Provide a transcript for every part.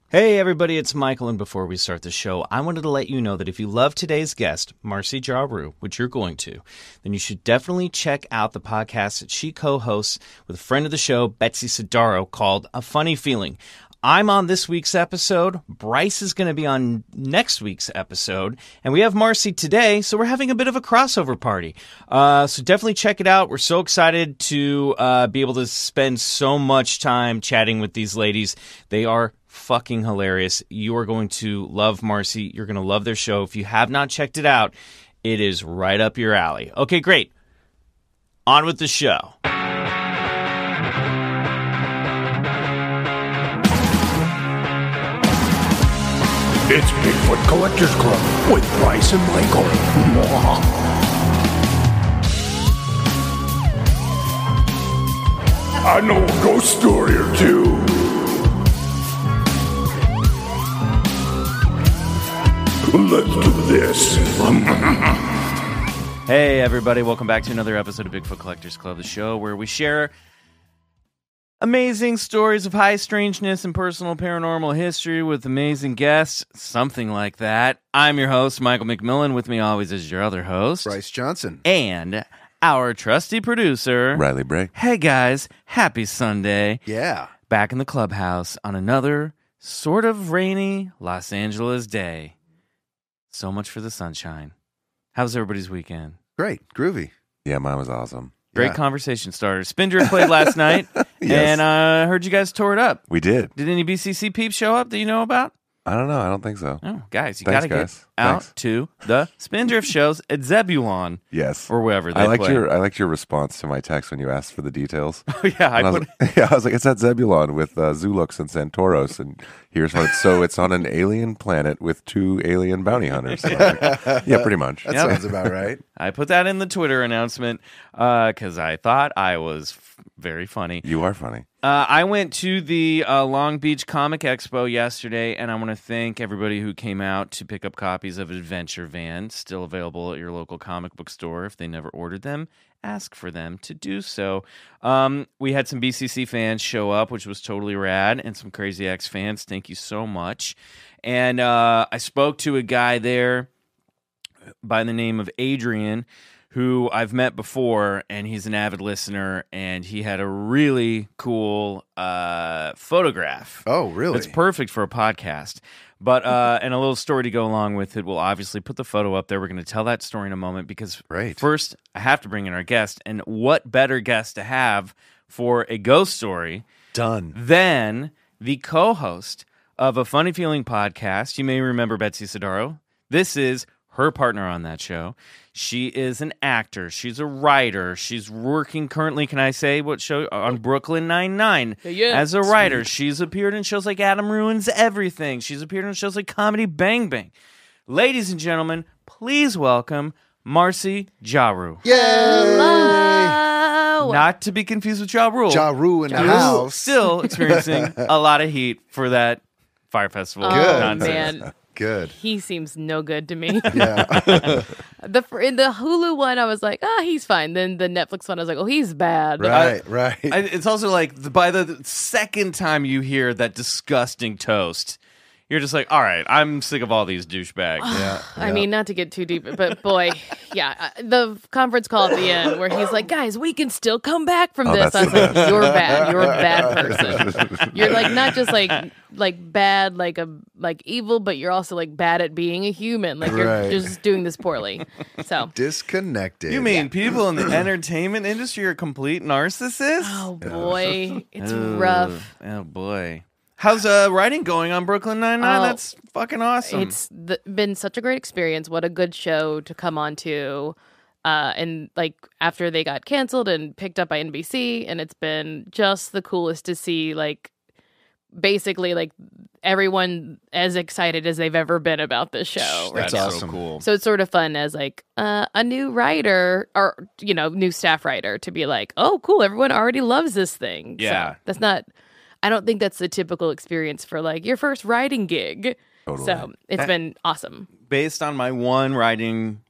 Hey everybody, it's Michael, and before we start the show, I wanted to let you know that if you love today's guest, Marcy Jarreau, which you're going to, then you should definitely check out the podcast that she co-hosts with a friend of the show, Betsy Sidaro, called A Funny Feeling. I'm on this week's episode, Bryce is going to be on next week's episode, and we have Marcy today, so we're having a bit of a crossover party. So definitely check it out. We're so excited to be able to spend so much time chatting with these ladies. They are fucking hilarious. You are going to love Marcy. You're going to love their show. If you have not checked it out, it is right up your alley. Okay, great. On with the show. It's Bigfoot Collectors Club with Bryce and Michael. I know a ghost story or two. Let's do this. Hey, everybody. Welcome back to another episode of Bigfoot Collectors Club, the show where we share amazing stories of high strangeness and personal paranormal history with amazing guests, something like that. I'm your host, Michael McMillan. With me always is your other host, Bryce Johnson. And our trusty producer, Riley Bray. Hey, guys. Happy Sunday. Yeah. Back in the clubhouse on another sort of rainy Los Angeles day. So much for the sunshine. How's everybody's weekend? Great. Groovy. Yeah, mine was awesome. Great conversation starter. Spindrift played last night, Yes. and I heard you guys tore it up. We did. Did any BCC peeps show up that you know about? I don't know. I don't think so. Oh, guys, you Thanks, got to guys. get out Thanks. to the Spindrift shows at Zebulon Yes. or wherever they I liked play. your response to my text when you asked for the details. Oh, yeah, I was like, it's at Zebulon with Zulux and Santoros, and here's what. So it's on an alien planet with 2 alien bounty hunters. So I was like, yeah, pretty much. That Yep. sounds about right. I put that in the Twitter announcement because I thought I was very funny. You are funny. I went to the Long Beach Comic Expo yesterday, and I want to thank everybody who came out to pick up copies of Adventure Van, still available at your local comic book store. If they never ordered them, ask for them to do so. We had some BCC fans show up, which was totally rad, and some Crazy X fans. Thank you so much. And I spoke to a guy there by the name of Adrian, who I've met before, and he's an avid listener, and he had a really cool photograph. Oh, really? It's perfect for a podcast. But and a little story to go along with it. We'll obviously put the photo up there. We're going to tell that story in a moment because first I have to bring in our guest, and what better guest to have for a ghost story than the co-host of a Funny Feeling podcast. You may remember Betsy Sidaro. This is her partner on that show. She is an actor. She's a writer. She's working currently, can I say what show? On Brooklyn Nine-Nine. As a writer. Sweet. She's appeared in shows like Adam Ruins Everything. She's appeared in shows like Comedy Bang Bang. Ladies and gentlemen, please welcome Marcy Jarreau. Yay! Hello! Not to be confused with Jarreau. Jarreau in the house. Still experiencing a lot of heat for that Fire Festival Good. nonsense. Man. Good. He seems no good to me. Yeah. In the Hulu one, I was like, he's fine. Then the Netflix one, I was like, oh, he's bad. Right. It's also like by the second time you hear that disgusting toast, you're just like, all right, I'm sick of all these douchebags. Yeah. I mean, not to get too deep, but boy, yeah. The conference call at the end where he's like, guys, we can still come back from this. I was like, you're bad. You're a bad person. You're like not just like bad, like evil, but you're also like bad at being a human. Like you're just doing this poorly. So disconnected. You mean people in the entertainment industry are complete narcissists? Oh boy, it's rough. Oh boy. How's writing going on Brooklyn Nine-Nine? That's fucking awesome. It's been such a great experience. What a good show to come on to. And like after they got canceled and picked up by NBC, and it's been just the coolest to see like basically like everyone as excited as they've ever been about this show. That's right now. awesome. So cool. So it's sort of fun as like a new writer or, new staff writer to be like, oh, cool. Everyone already loves this thing. Yeah. So that's not, I don't think that's the typical experience for like your first writing gig. Totally. So it's been awesome. Based on my one writing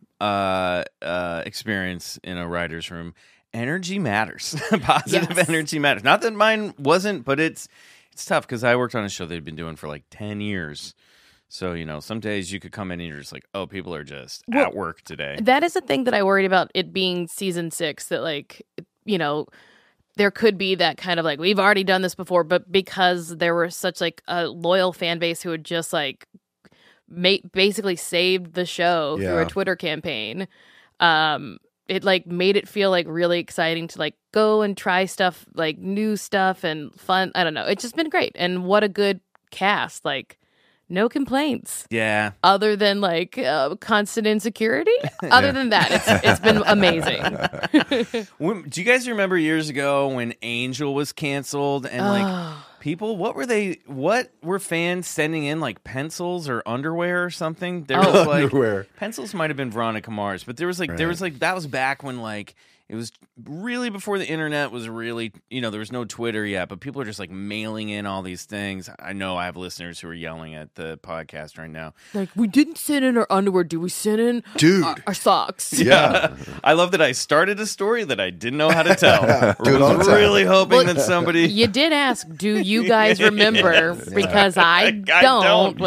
experience in a writer's room, energy matters. Positive energy matters. Not that mine wasn't, but it's It's tough because I worked on a show they'd been doing for like 10 years. So, some days you could come in and you're just like, oh, people are just at work today. That is the thing that I worried about it being season 6, that like, there could be that kind of like, we've already done this before, but because there was such like a loyal fan base who had just like basically saved the show through a Twitter campaign, it like made it feel like really exciting to like go and try stuff, like new stuff and fun. I don't know. It's just been great. And what a good cast. Like, no complaints. Yeah. Other than like constant insecurity. Other than that, it's been amazing. Do you guys remember years ago when Angel was canceled and like people, what were fans sending in, like pencils or underwear or something? There was like underwear. Pencils might have been Veronica Mars, but there was like that was back when like it was really before the internet was really, there was no Twitter yet, but people are just like mailing in all these things. I know I have listeners who are yelling at the podcast right now. Like, we didn't send in our underwear. Do we send in our socks? Yeah. I love that I started a story that I didn't know how to tell. I was really hoping that somebody... You did ask, do you guys remember? Because I don't.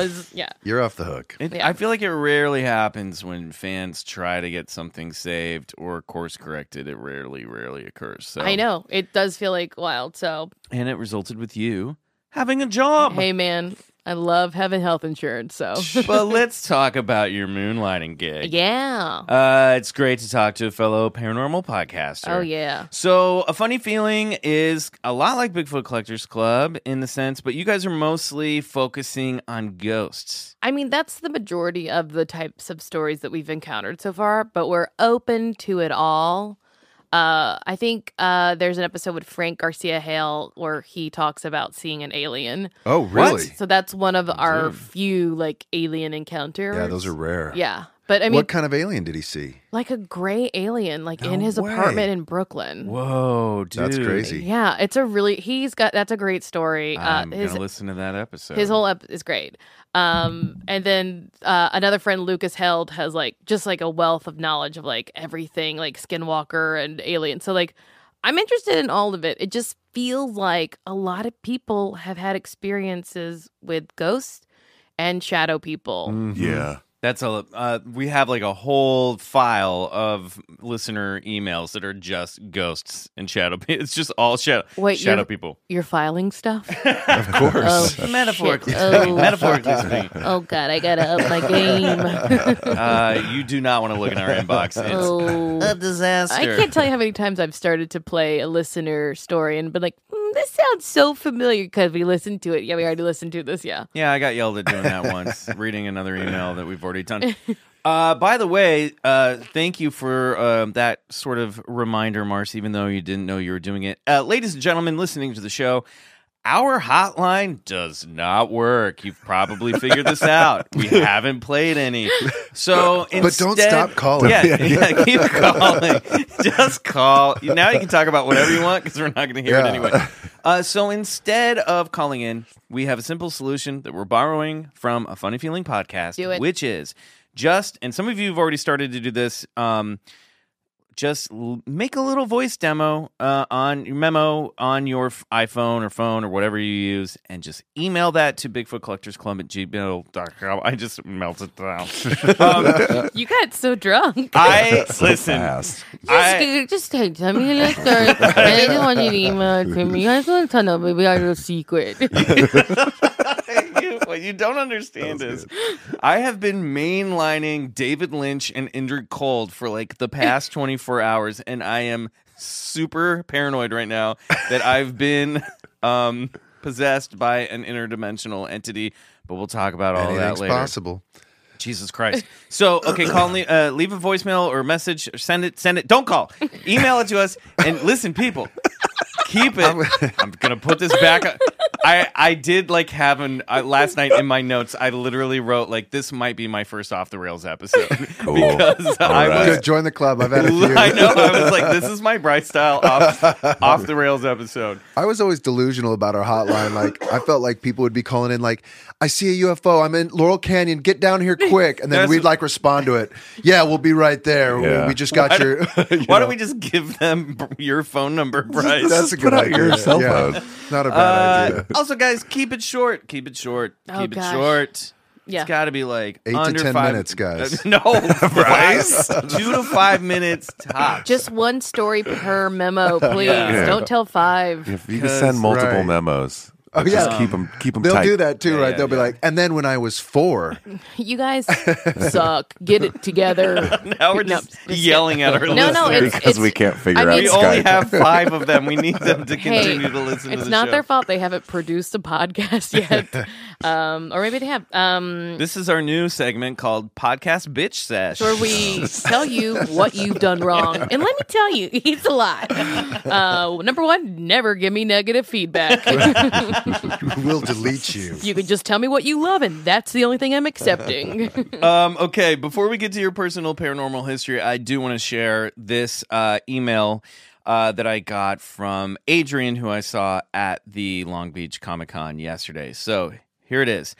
You're off the hook. I feel like it rarely happens when fans try to get something saved or course corrected. It rarely occurs. So. I know. It does feel like wild. And it resulted with you having a job. Hey, man. I love having health insurance, so. But let's talk about your moonlighting gig. Yeah. It's great to talk to a fellow paranormal podcaster. Oh, yeah. So, A Funny Feeling is a lot like Bigfoot Collectors Club in the sense, but you guys are mostly focusing on ghosts. I mean, that's the majority of the types of stories that we've encountered so far, but we're open to it all. I think there's an episode with Frank Garcia Hale where he talks about seeing an alien. Oh, really? What? So that's one of our few like alien encounters. Yeah, those are rare. Yeah. But I mean, what kind of alien did he see? Like a gray alien, like in his apartment in Brooklyn. Whoa, dude. That's crazy. Yeah, it's that's a great story. I'm going to listen to that episode. His whole is great. And then another friend, Lucas Held, has like just like a wealth of knowledge of like everything, like Skinwalker and Alien. So like, I'm interested in all of it. It just feels like a lot of people have had experiences with ghosts and shadow people. Mm-hmm. Yeah. That's we have like a whole file of listener emails that are just ghosts and shadow people. It's just all shadow people. You're filing stuff? Of course. Metaphorically shit. speaking. Metaphorically speaking. Oh, God, I gotta up my game. You do not want to look in our inbox. It's a disaster. I can't tell you how many times I've started to play a listener story and been like, this sounds so familiar because we listened to it. Yeah, we already listened to this, yeah. Yeah, I got yelled at doing that once, reading another email that we've already done. By the way, thank you for that sort of reminder, Marcy, even though you didn't know you were doing it. Ladies and gentlemen listening to the show, our hotline does not work. You've probably figured this out. We haven't played any. So instead, but don't stop calling. Yeah, keep calling. Just call. Now you can talk about whatever you want because we're not going to hear it anyway. So instead of calling in, we have a simple solution that we're borrowing from A Funny Feeling podcast, which is and some of you have already started to do this, just make a little voice memo on your iPhone or phone or whatever you use, and just email that to BigfootCollectorsClub@gmail.com. I just melted down. You got so drunk. Listen. Just tell me let's start. I didn't want you to email it to me. I just want to know, baby, I know secret. What you don't understand is I have been mainlining David Lynch and Indrid Cold for like the past 24 hours, and I am super paranoid right now that I've been possessed by an interdimensional entity, but we'll talk about all that later. Possible. Jesus Christ. So, okay, call, leave a voicemail or message, or send it. Don't call. Email it to us, and listen, people. Keep it. I'm going to put this back up. I did like last night in my notes, I literally wrote like, this might be my first Off the Rails episode. Cool. Because I was... Good, join the club. I've had a few. I know. I was like, this is my Bryce style off the Rails episode. I was always delusional about our hotline. Like, I felt like people would be calling in like, I see a UFO. I'm in Laurel Canyon. Get down here quick. And then we'd like respond to it. Yeah, we'll be right there. Yeah. We just got your... Why don't we just give them your phone number, Bryce? That's a good Put out idea. your cell phone. Not a bad idea. Also, guys, keep it short. Keep it short. Oh, Keep it gosh. short. Yeah. It's got to be like 8 under to 10 5 minutes, guys. No, Bryce. 2 to 5 minutes tops. Just one story per memo, please. Yeah. Don't tell 5. If you can send multiple Right. memos, Oh, just yeah. keep them They'll tight. do that too, Yeah, right? yeah, They'll be yeah. like, and then when I was 4, You guys suck. Get it together. Now we're just yelling at our No, listeners. it's because we can't figure I out mean- We Skype. only have 5 of them. We need them to Hey, continue to listen to the it's not show. their fault they haven't produced a podcast yet. Or maybe they have. This is our new segment called Podcast Bitch Sesh. Where we tell you what you've done wrong. And let me tell you, it's a lot. Number 1, never give me negative feedback. we'll delete you. You can just tell me what you love, and that's the only thing I'm accepting. Okay, before we get to your personal paranormal history, I do want to share this email that I got from Adrian, who I saw at the Long Beach Comic-Con yesterday. So here it is.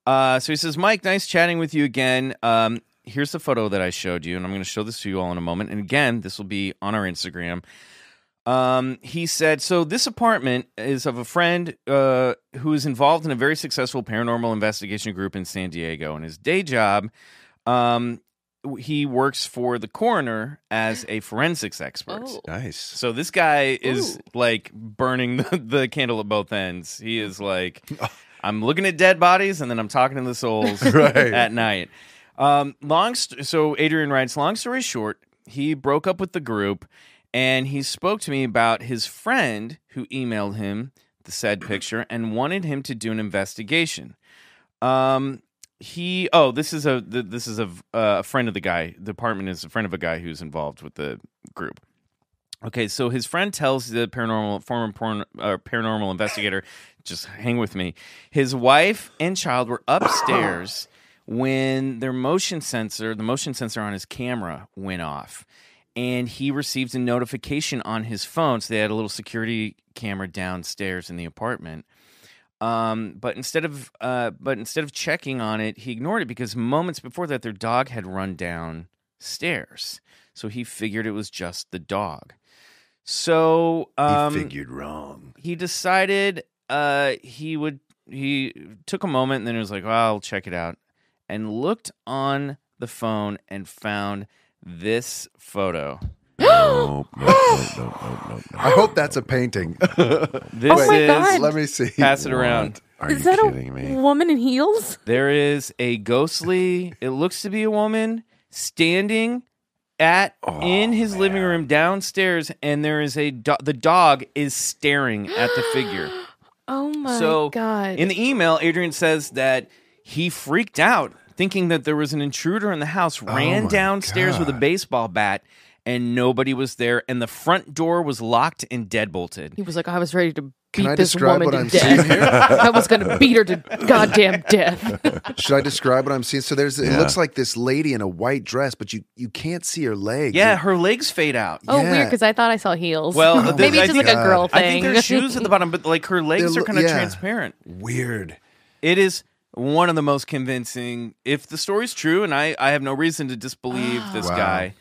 So he says, Mike, nice chatting with you again. Here's the photo that I showed you, and I'm going to show this to you all in a moment. And again, this will be on our Instagram. He said, so this apartment is of a friend who is involved in a very successful paranormal investigation group in San Diego. And his day job, he works for the coroner as a forensics expert. Oh. Nice. So this guy is like burning the candle at both ends. He is like, I'm looking at dead bodies and then I'm talking to the souls Right. at night. So Adrian writes, long story short, he broke up with the group and he spoke to me about his friend who emailed him the said picture and wanted him to do an investigation. This is a friend of the guy. The apartment is a friend of a guy who's involved with the group. Okay, so his friend tells the paranormal investigator, just hang with me. His wife and child were upstairs when the motion sensor on his camera went off. And he received a notification on his phone. So they had a little security camera downstairs in the apartment. But instead of checking on it, he ignored it because moments before that, their dog had run downstairs. So he figured it was just the dog. So he figured wrong. He decided he took a moment and then he was like, well, I'll check it out, and looked on the phone and found this photo. No. I hope that's a painting. This Oh my is. God. Let me see. Pass it around. Are Is you that kidding a me? woman in heels? There is a ghostly. It looks to be a woman standing in his living room downstairs, and there is the dog is staring at the figure. Oh my God. In the email, Adrian says that he freaked out, thinking that there was an intruder in the house, ran my downstairs with a God. baseball bat, and nobody was there, and the front door was locked and deadbolted. He was like, I was ready to Can beat I this describe woman what to I'm death. seeing here? I was going to beat her to goddamn death. Should I describe what I'm seeing? So it looks like this lady in a white dress, but you can't see her legs. Yeah, her legs fade out. Oh, Yeah. weird, because I thought I saw heels. Well, maybe I it's just think- like a girl thing. I think there's shoes at the bottom, but like her legs They're are kind of yeah. transparent. Weird. It is one of the most convincing. If the story's true, and I have no reason to disbelieve this Wow. guy,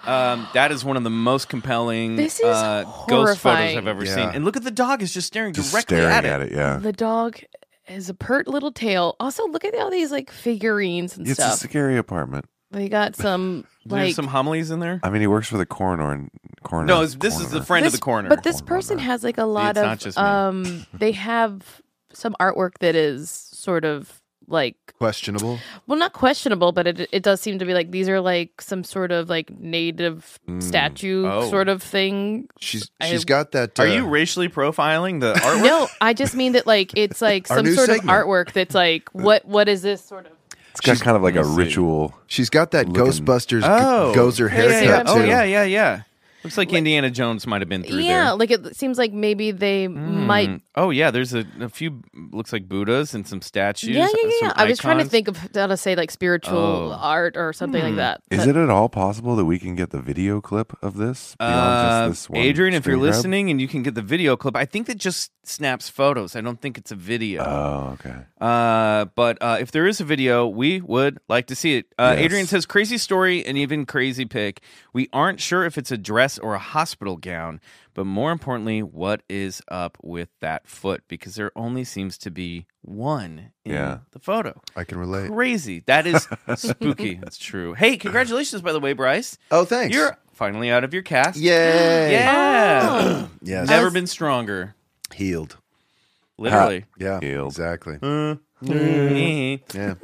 that is one of the most compelling This is ghost photos horrifying. I've ever Yeah. seen. And look at the dog; is just staring Just directly staring at it. yeah. The dog has a pert little tail. Also, look at all these like figurines and It's a stuff. scary apartment. They got some There's like some homilies in there. I mean, he works for the coroner. No, this is the friend of the coroner. But this person has like a lot it's not just me. of they have some artwork that is sort of like, Questionable. well, not questionable, but it does seem to be like these are like some sort of like native statue Oh. sort of thing. She's I- got that. Are you racially profiling the artwork? No, I just mean that like it's like Our some new sort segment. of artwork that's like what is this sort of? It's got kind of like a Let me see. ritual. She's got that Looking- Ghostbusters Oh, Gozer haircut yeah. too. Oh yeah. Looks like Indiana Jones might have been through Yeah, there. like it seems like maybe they might. Oh yeah, there's a few. Looks like Buddhas and some statues. Yeah. some I was trying to icons. think of how to say like spiritual Oh. art or something like that. Is it at all possible that we can get the video clip of this beyond just this one? Adrian, if you're screen grab? listening and you can get the video clip, I think that just snaps photos. I don't think it's a video. Oh, okay. But if there is a video, we would like to see it. Yes. Adrian says, crazy story and even crazy pic. We aren't sure if it's a dress dress or a hospital gown? But more importantly, what is up with that foot? Because there only seems to be one in the photo. I can relate. Crazy. That is spooky. That's true. Hey, congratulations, by the way, Bryce. Oh, thanks. You're finally out of your cast. Yay. Yeah. Oh. Yes. Never been stronger. Healed. Literally. Yeah, Healed. exactly. Yeah.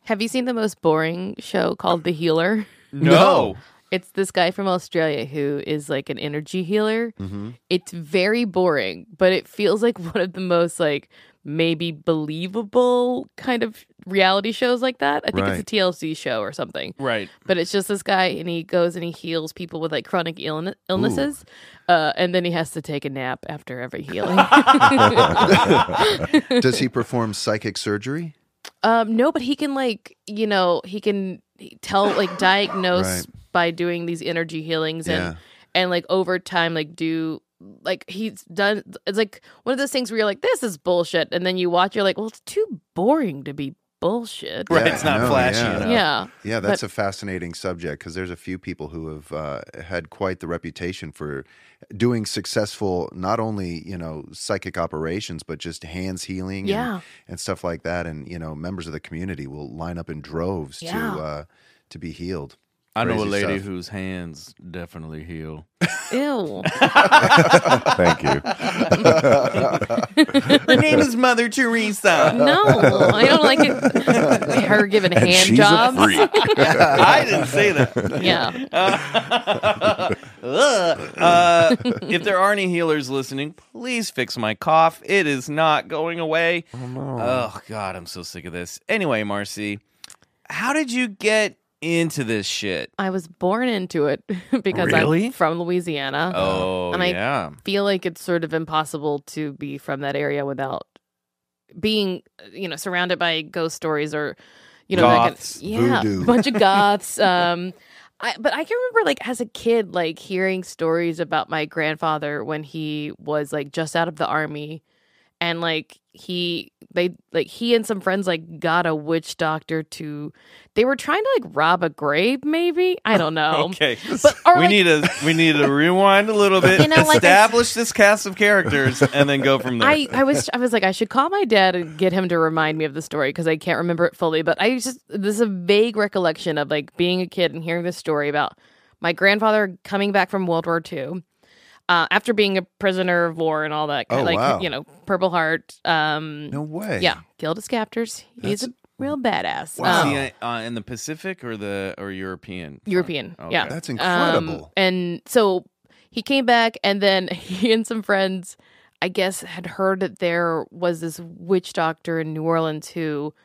Have you seen the most boring show called The Healer? No. It's this guy from Australia who is like an energy healer. Mm-hmm. It's very boring, but it feels like one of the most like maybe believable kind of reality shows like that. I think it's a TLC show or something. Right. But it's just this guy and he goes and he heals people with like chronic illnesses. And then he has to take a nap after every healing. Does he perform psychic surgery? No, but he can like, he can tell like diagnose by doing these energy healings and like over time like do like he's done. It's like one of those things where you're like, this is bullshit, and then you watch, you're like, well, it's too boring to be bullshit. Right, it's not flashy enough. Yeah, that's a fascinating subject because there's a few people who have had quite the reputation for doing successful, not only psychic operations, but just hands healing and stuff like that. And members of the community will line up in droves to be healed. I know a Crazy lady stuff. whose hands definitely heal. Ew. Thank you. Her name is Mother Teresa. No, I don't like it. Her giving And hand she's jobs. a freak. I didn't say that. Yeah. If there are any healers listening, please fix my cough. It is not going away. Oh, no. Oh, God, I'm so sick of this. Anyway, Marcy, how did you get into this shit? I was born into it because Really? I'm from Louisiana. Oh, and yeah. I feel like it's sort of impossible to be from that area without being, surrounded by ghost stories or, Goths, voodoo. a bunch of goths. But I can remember, like, as a kid, like, hearing stories about my grandfather when he was, like, just out of the army. And, like, he and some friends, like, got a witch doctor they were trying to, like, rob a grave, maybe? I don't know. Okay. But, or, we need to rewind a little bit, establish this cast of characters, and then go from there. I was like, I should call my dad and get him to remind me of the story because I can't remember it fully. But this is a vague recollection of like being a kid and hearing this story about my grandfather coming back from World War II after being a prisoner of war and all that. Oh, wow. Purple Heart. No way. Yeah, killed his captors. He's a real badass. Was he in the Pacific or European? European. Okay. Yeah, That's incredible. And so he came back, and then he and some friends, I guess, had heard that there was this witch doctor in New Orleans who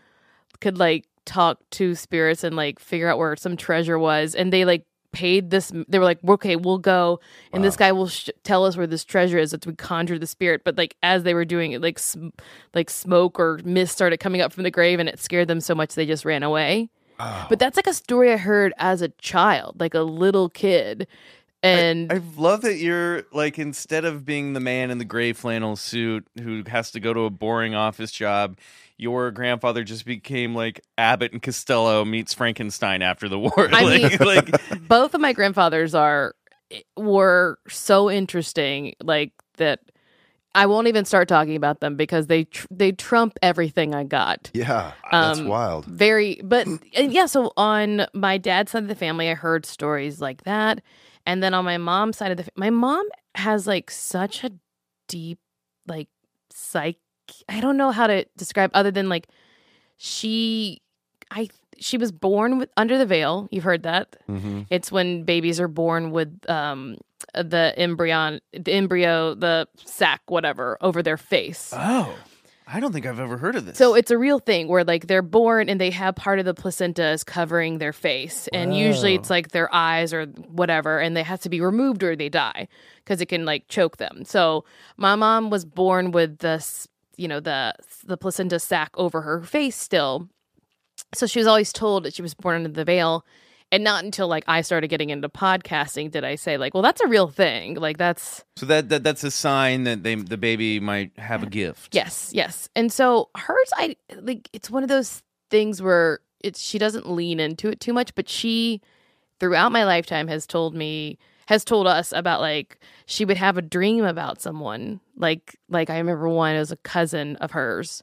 could like talk to spirits and like figure out where some treasure was, and they like paid this. They were like, okay, we'll go, and this guy will tell us where this treasure is. That we conjure the spirit. But like as they were doing it, like smoke or mist started coming up from the grave, and it scared them so much they just ran away. Oh. But that's like a story I heard as a child, like a little kid. And I love that you're like, instead of being the man in the gray flannel suit who has to go to a boring office job, your grandfather just became like Abbott and Costello meets Frankenstein after the war. Both of my grandfathers were so interesting, like that. I won't even start talking about them because they trump everything I got. Yeah, that's wild. So on my dad's side of the family, I heard stories like that. And then on my mom's side of my mom has like such a deep, like I don't know how to describe other than like she was born under the veil. You've heard that. Mm-hmm. It's when babies are born with the embryo, the sac, whatever, over their face. Oh, I don't think I've ever heard of this. So it's a real thing where like they're born and they have part of the placenta is covering their face. And usually it's like their eyes or whatever, and they have to be removed or they die because it can like choke them. So my mom was born with this, the placenta sac over her face still. So she was always told that she was born under the veil. And not until like I started getting into podcasting did I say like, well, that's a real thing. Like that's that's a sign that the baby might have a gift. Yes. And so hers, it's one of those things where she doesn't lean into it too much, but she throughout my lifetime has told me has told us about like she would have a dream about someone. Like I remember one, it was a cousin of hers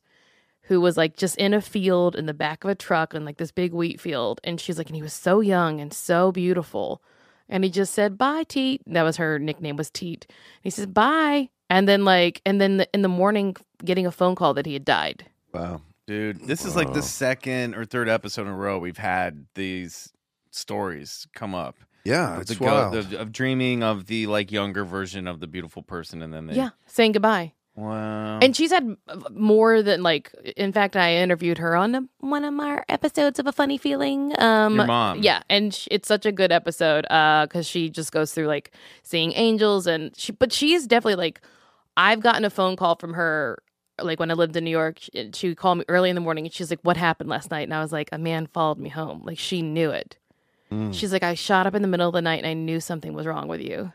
who was like just in a field in the back of a truck in like this big wheat field. And she's like, and he was so young and so beautiful. And he just said, bye, Teet. That was her nickname, was Teet. And he says, bye. And then in the morning, getting a phone call that he had died. Wow. Dude, this is like the second or third episode in a row we've had these stories come up. Yeah, it's wild. Of dreaming of the like younger version of the beautiful person, and then saying goodbye. Wow. And she's had more than like. In fact, I interviewed her on one of our episodes of A Funny Feeling. Your mom, yeah, and it's such a good episode because she just goes through like seeing angels, but she's definitely like. I've gotten a phone call from her. Like when I lived in New York, she would call me early in the morning and she's like, what happened last night? And I was like, a man followed me home. Like she knew it. She's like, I shot up in the middle of the night and I knew something was wrong with you.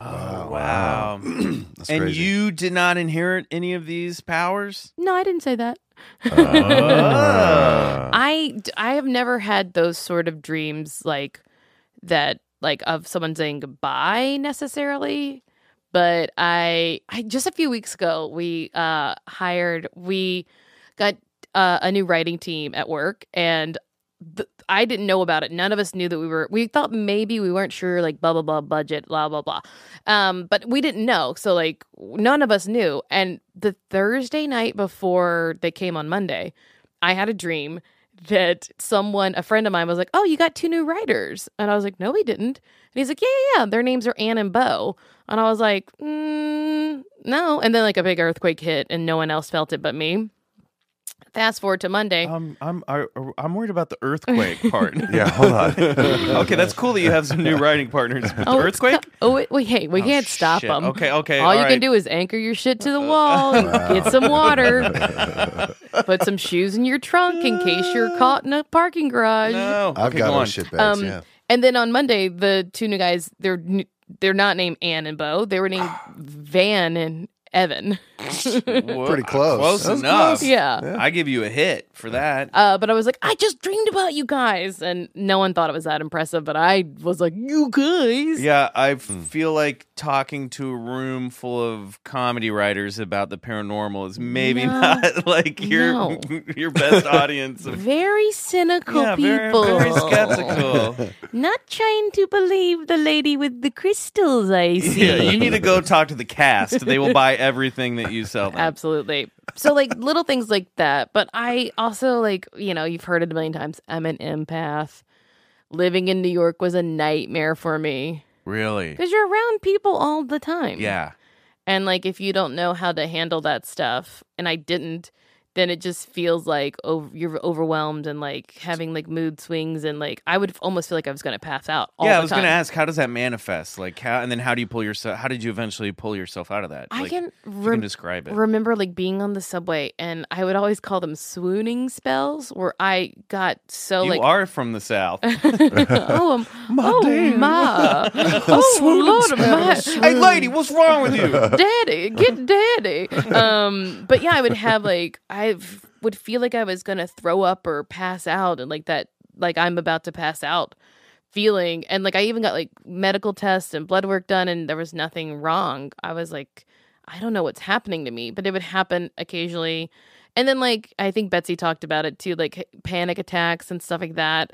Oh, wow. That's and crazy. you did not inherit any of these powers? No, I didn't say that. Oh. I have never had those sort of dreams like that, like of someone saying goodbye necessarily. But I just a few weeks ago, we got a new writing team at work, and I didn't know about it. None of us knew that we thought maybe we weren't sure, like blah, blah, blah, budget, blah, blah, blah. But we didn't know. So like none of us knew. And the Thursday night before they came on Monday, I had a dream that a friend of mine was like, oh, you got 2 new writers. And I was like, no, we didn't. And he's like, yeah. Their names are Ann and Bo. And I was like, no. And then like a big earthquake hit and no one else felt it but me. Fast forward to Monday. I'm worried about the earthquake part. Yeah, hold on. Okay, that's cool that you have some new writing partners. But the earthquake? Wait, we can't stop them. Okay. All you can do is anchor your shit to the wall, get some water, put some shoes in your trunk in case you're caught in a parking garage. No, I've got those shit bags. Yeah. And then on Monday, the 2 new guys, they're not named Ann and Bo. They were named Van and Evan. Pretty close. Close enough. Yeah. I give you a hit for that. But I was like, I just dreamed about you guys. And no one thought it was that impressive, but I was like, you guys. Yeah, I feel like talking to a room full of comedy writers about the paranormal is maybe not like your best audience. Very cynical people. Very skeptical. Not trying to believe the lady with the crystals, I see. Yeah, you need to go talk to the cast. They will buy everything that you sell them. Absolutely. So like little things like that. But I also like, you've heard it a million times. I'm an empath. Living in New York was a nightmare for me. Really? Because you're around people all the time. Yeah. And like if you don't know how to handle that stuff, and I didn't, then it just feels like you're overwhelmed and like having like mood swings, and like I would almost feel like I was going to pass out all the time. Yeah, I was going to ask, how does that manifest? Like how, and then how do you pull yourself? How did you eventually pull yourself out of that? I like, can you can describe it. Remember like being on the subway, and I would always call them swooning spells, where I got so you like are from the South. Ma. Lord of my. Hey, lady, what's wrong with you? Daddy, get daddy. But yeah, I would have like I would feel like I was gonna throw up or pass out, and like that, like I'm about to pass out feeling. And like I even got like medical tests and blood work done, and there was nothing wrong. I was like, I don't know what's happening to me, but it would happen occasionally. And then like I think Betsy talked about it too, like panic attacks and stuff like that.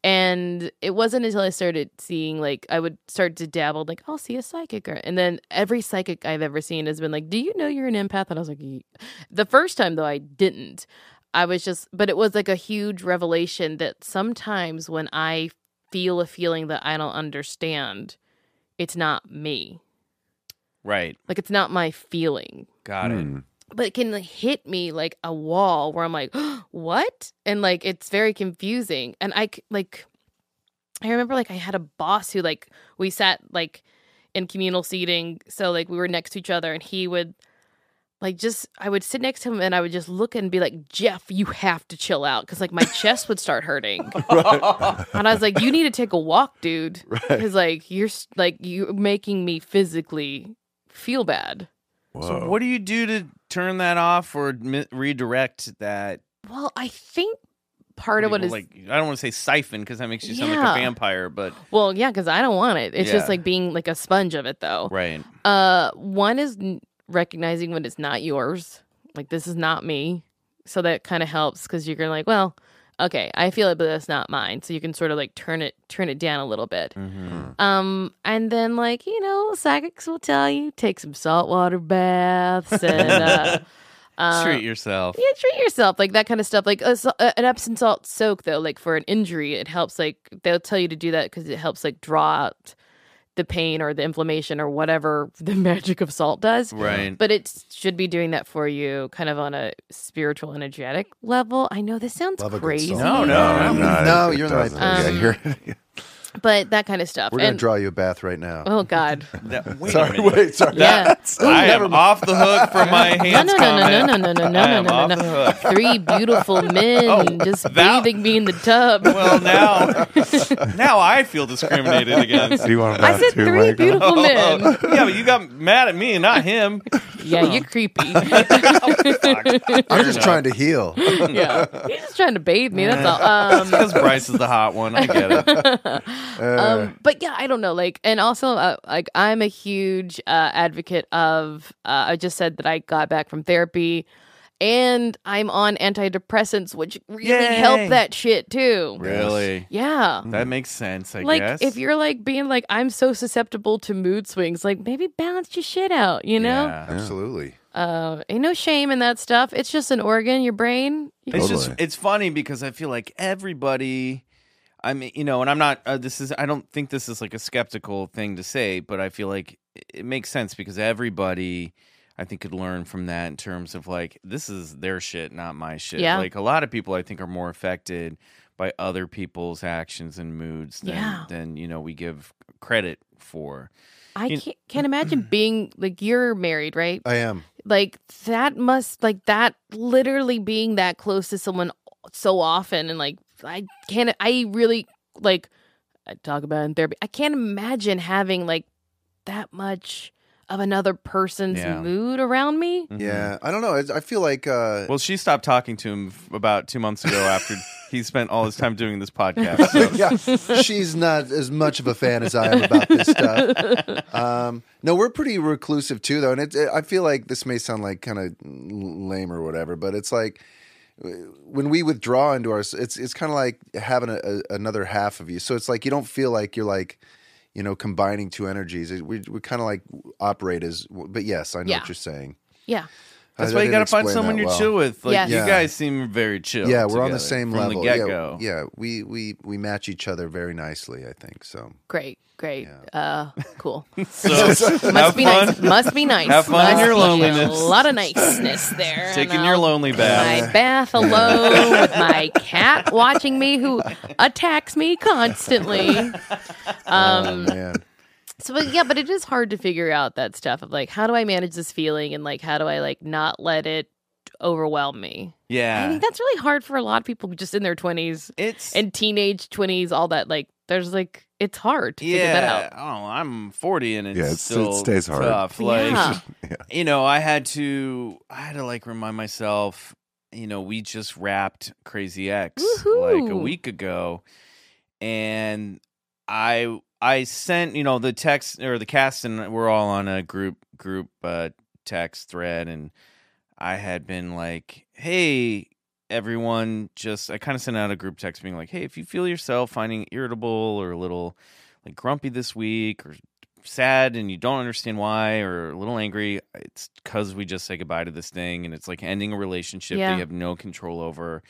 And it wasn't until I started seeing, like, I would start to dabble, like, I'll see a psychic. And then every psychic I've ever seen has been like, do you know you're an empath? And I was like, the first time, though, I didn't. I was just, but it was like a huge revelation that sometimes when I feel a feeling that I don't understand, it's not me. Right. Like, it's not my feeling. Got it. But it can hit me like a wall where I'm like, what? And like, it's very confusing. And I remember like I had a boss who like, we sat like in communal seating. So like we were next to each other, and he would like I would sit next to him, and I would just look and be like, Jeff, you have to chill out. Cause like my chest would start hurting. Right. And I was like, you need to take a walk, dude. Right. Cause like, you're making me physically feel bad. Whoa. So what do you do to turn that off or redirect that? Well, I think part of what is like, I don't want to say siphon because that makes you sound like a vampire, but well, yeah, because I don't want it. It's just like being like a sponge of it, though. Right. One is recognizing when it's not yours. Like, this is not me. So that kind of helps because you're like, well, okay, I feel it, but that's not mine. So you can sort of like turn it down a little bit. And then like, psychics will tell you take some saltwater baths and treat yourself. Yeah, treat yourself, like that kind of stuff. Like an Epsom salt soak, though, like for an injury, it helps. Like they'll tell you to do that because it helps like draw out the pain or the inflammation or whatever the magic of salt does. Right. But it should be doing that for you kind of on a spiritual, energetic level. I know this sounds crazy. No, you're in the right place. But that kind of stuff. We're going to draw you a bath right now. Oh, God. Sorry. Yeah. I am off the hook from my hands. No. 3 beautiful men just bathing me in the tub. Well, now I feel discriminated against. You want I said 3 beautiful men. Yeah, but you got mad at me and not him. Yeah, you're creepy. I'm just trying to heal. Yeah. He's just trying to bathe me. That's all. Because Bryce is the hot one. I get it. But yeah, I don't know. Like, and also, like, I'm a huge advocate of. I just said that I got back from therapy, and I'm on antidepressants, which really help that shit too. Really? Yeah. That makes sense. I like, guess. if you're like being like, I'm so susceptible to mood swings, like maybe balance your shit out. You know? Yeah. Absolutely. Ain't no shame in that stuff. It's just an organ, your brain. It's funny because I feel like everybody. I mean, and I'm not, I don't think this is like a skeptical thing to say, but I feel like it makes sense because everybody, I think, could learn from that in terms of like, this is their shit, not my shit. Yeah. Like a lot of people, I think, are more affected by other people's actions and moods than we give credit for. I can't imagine being like, you're married, right? I am. Like that literally being that close to someone so often, and like, I really like, I talk about it in therapy. I can't imagine having like that much of another person's mood around me. Yeah, I don't know. I feel like well, she stopped talking to him about 2 months ago after he spent all his time doing this podcast. So. Yeah, she's not as much of a fan as I am about this stuff. No, we're pretty reclusive too, though, and I feel like this may sound like kind of lame or whatever, but it's like, when we withdraw into our, it's kind of like having another half of you. So it's like you don't feel like you're like, combining two energies. We kind of like operate as. But yes, I know what you're saying. Yeah, that's why you got to find someone you're chill with. Like you guys seem very chill. Yeah, we're on the same from level. The get-go. Yeah, we match each other very nicely, I think. So great. Yeah. Cool. So must be nice. Must be nice. Have fun in your loneliness. A lot of niceness there. Taking your lonely bath. My bath alone with my cat watching me, who attacks me constantly. Man. So, but it is hard to figure out that stuff of like, how do I manage this feeling, and like, how do I like not let it overwhelm me? Yeah, I think that's really hard for a lot of people just in their 20s. And teenage 20s, all that. Like, there's like, it's hard to figure that out. Oh, I'm 40 and it stays hard. Tough. Like, I had to like remind myself, we just wrapped Crazy X like a week ago, and I sent, the text or the cast, and we're all on a group text thread, and I had been like, hey, everyone, I kind of sent out a group text being like, hey, if you feel yourself finding irritable or a little like grumpy this week or sad and you don't understand why, or a little angry, it's because we just say goodbye to this thing, and it's like ending a relationship that you have no control over.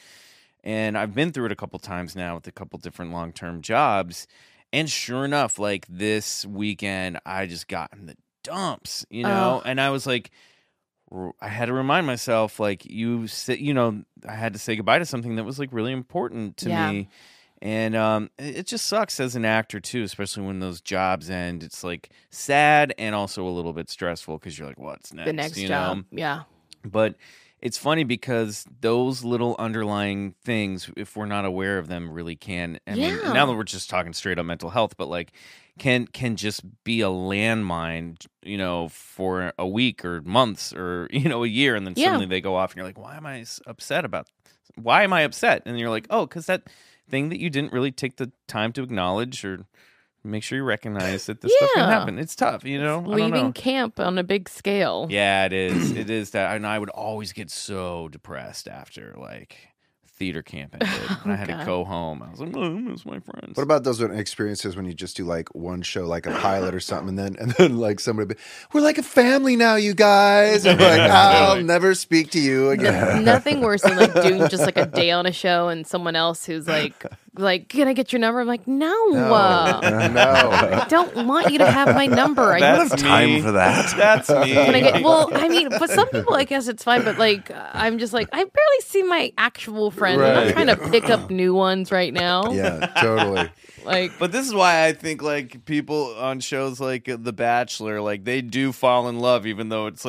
And I've been through it a couple times now with a couple different long-term jobs. And sure enough, like this weekend, I just got in the dumps, and I was like, I had to remind myself, like, I had to say goodbye to something that was like really important to me. And it just sucks as an actor too, especially when those jobs end. It's like sad and also a little bit stressful because you're like, what's next? The next job. Yeah. But it's funny because those little underlying things, if we're not aware of them, really can. I mean, now that we're just talking straight up mental health, but like can just be a landmine, for a week or months or a year, and then suddenly they go off, and you're like, why am I upset? And you're like, oh, because that thing that you didn't really take the time to acknowledge or make sure you recognize that this stuff can happen. It's tough, Leaving camp on a big scale. Yeah, it is. It is that, and I would always get so depressed after theater camp ended. And I had to go home. I was like, I miss my friends. What about those experiences when you just do one show, like a pilot or something, and then somebody, we're like a family now, you guys. And I'll never speak to you again. Nothing worse than doing just a day on a show and someone else who's like, can I get your number? I'm like, no. I don't want you to have my number. I don't have time for that. That's me. For some people, I guess it's fine, but I'm just I barely see my actual friends. Right. I'm not trying to pick up new ones right now. Yeah, totally. But this is why I think people on shows like The Bachelor, they do fall in love, even though it's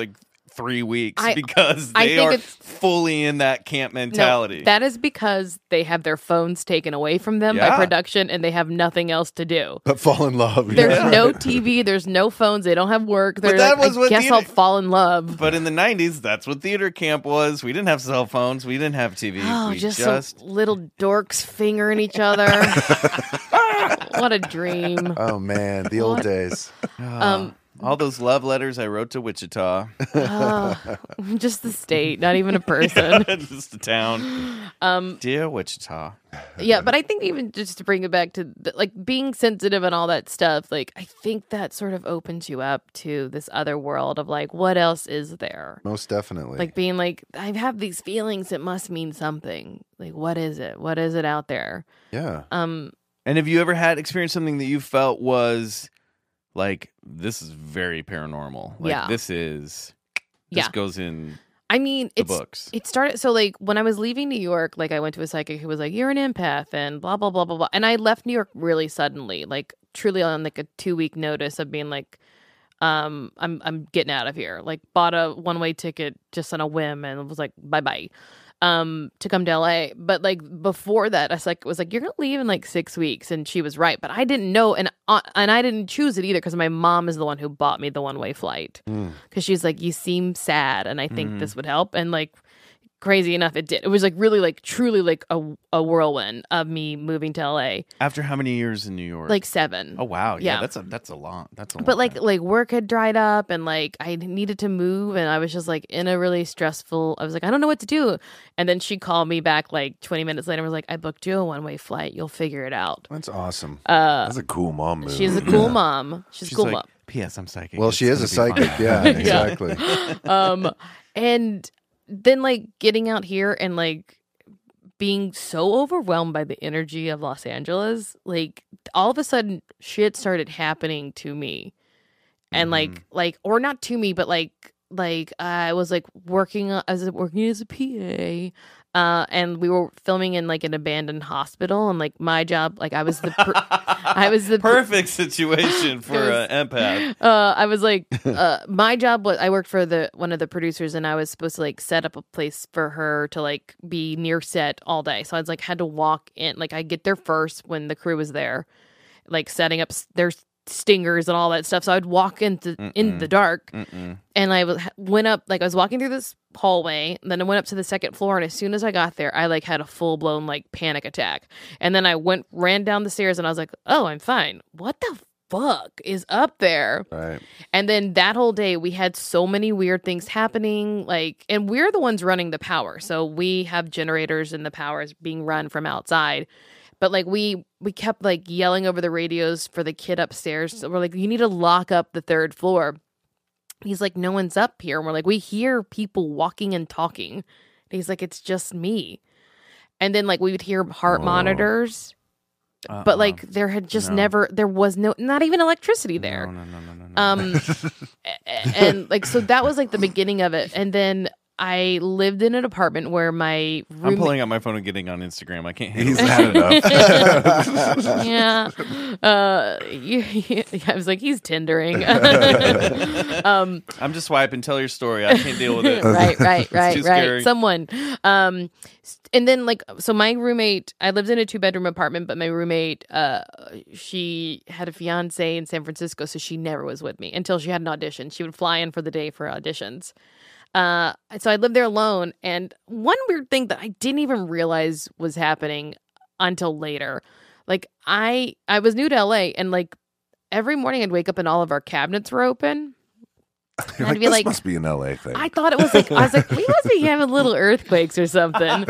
3 weeks, because they are fully in that camp mentality. No, that is because they have their phones taken away from them by production, and they have nothing else to do but fall in love. There's no TV, there's no phones, they don't have work. They're I guess I'll fall in love. But in the 90s, that's what theater camp was. We didn't have cell phones, we didn't have TV. Oh, just some little dorks fingering each other. What a dream. Oh man, the old days. All those love letters I wrote to Wichita. Just the state, not even a person. Just a town. Dear Wichita. Yeah, but I think even just to bring it back to being sensitive and all that stuff, I think that sort of opens you up to this other world of what else is there? Most definitely. Being I have these feelings, it must mean something. What is it? What is it out there? Yeah. And have you ever experienced something that you felt was this is very paranormal? This goes in the books. It started, so when I was leaving New York, I went to a psychic who was like, you're an empath and blah, blah, blah, blah, blah. And I left New York really suddenly, truly on a 2-week notice of being I'm getting out of here. Bought a one-way ticket just on a whim and was like, bye-bye. To come to LA. But before that, I was like, you're gonna leave in 6 weeks, and she was right. But I didn't know, and I didn't choose it either, because my mom is the one who bought me the one-way flight, because she's like, you seem sad, and I think this would help. And crazy enough, it did. It was really truly a whirlwind of me moving to LA. After how many years in New York? 7. Oh wow, yeah. That's a long. But work had dried up, and I needed to move, and I was just in a really stressful. I was like, I don't know what to do. And then she called me back 20 minutes later and was like, I booked you a one-way flight. You'll figure it out. That's awesome. That's a cool mom move. She's a cool mom. She's a cool mom. P.S. I'm psychic. Well, she is a psychic. Yeah, exactly. And then getting out here and being so overwhelmed by the energy of Los Angeles, all of a sudden shit started happening to me, and or not to me, but I was working as a PA. And we were filming in an abandoned hospital, and my job, I was the perfect situation for an empath. I was my job was, I worked for one of the producers, and I was supposed to set up a place for her to be near set all day. So I was had to walk in, I get there first when the crew was there, setting up their stingers and all that stuff. So I'd walk in the dark, and I went up, I was walking through this hallway, and then I went up to the second floor, and as soon as I got there, I had a full-blown panic attack. And then I ran down the stairs, and I was like, oh, I'm fine. What the fuck is up there? Right. And then that whole day, we had so many weird things happening, and we're the ones running the power, so we have generators, and the power is being run from outside. But we kept yelling over the radios for the kid upstairs. So we're you need to lock up the third floor. He's like, no one's up here. And we're we hear people walking and talking. And he's like, it's just me. And then we would hear heart monitors. But there had just never, there was not even electricity there. No. And so that was the beginning of it. And then I lived in an apartment where my roommate... I'm pulling out my phone and getting on Instagram. I can't handle He's had enough. Yeah. I was like, he's Tindering. I'm just swiping. Tell your story. I can't deal with it. Right. Scary. Someone. And then, like, so my roommate, I lived in a 2-bedroom apartment, but my roommate, she had a fiance in San Francisco, so she never was with me until she had an audition. She would fly in for the day for auditions. So I lived there alone. And one weird thing that I didn't even realize was happening until later, like, I was new to LA, and, like, every morning I'd wake up and all of our cabinets were open. You're I'd like, be this like, must be an LA thing. I thought it was like, I was like, we must be having little earthquakes or something. I was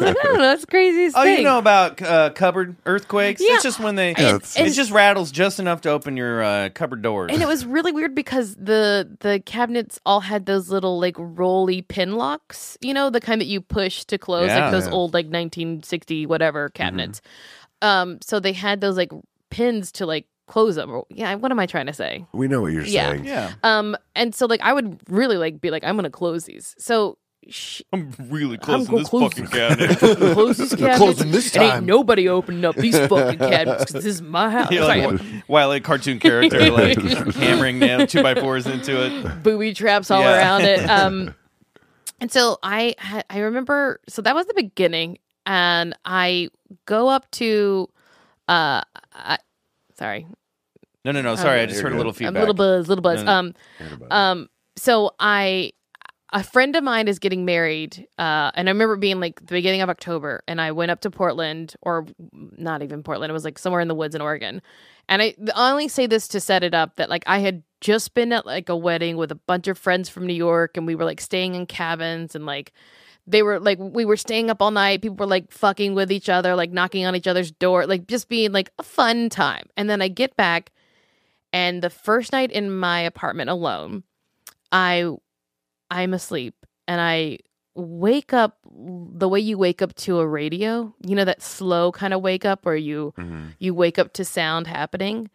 like, I don't know, it's the craziest thing. Oh, you know about cupboard earthquakes? Yeah. It's just when they, it just rattles just enough to open your cupboard doors. And it was really weird because the cabinets all had those little, like, rolly pin locks, you know, the kind that you push to close, like those old, like, 1960 whatever cabinets. So they had those, like, pins to, like, close them. Yeah, what am I trying to say? We know what you're saying. Yeah. And so, like, I would really, like, be like, I'm gonna close these. So I'm really closing this fucking cabinet. Close these cabinets. Closing this And time. ain't nobody opening up these fucking cabinets because this is my house. You're like Wile E. cartoon character, like hammering nail 2x4s into it. Booby traps all around it. And so I remember. So that was the beginning, and I go up to. Sorry. No. Sorry, I just heard a little feedback. A little buzz. No. So a friend of mine is getting married, and I remember being like the beginning of October, and I went up to Portland, or not even Portland. It was like somewhere in the woods in Oregon. And I only say this to set it up that, like, I had just been at, like, a wedding with a bunch of friends from New York, and we were, like, staying in cabins, and, like, they were like, we were staying up all night. People were, like, fucking with each other, like, knocking on each other's door, like, just being, like, a fun time. And then I get back, and the first night in my apartment alone, I'm asleep, and I wake up the way you wake up to a radio. You know, that slow kind of wake up where you wake up to sound happening.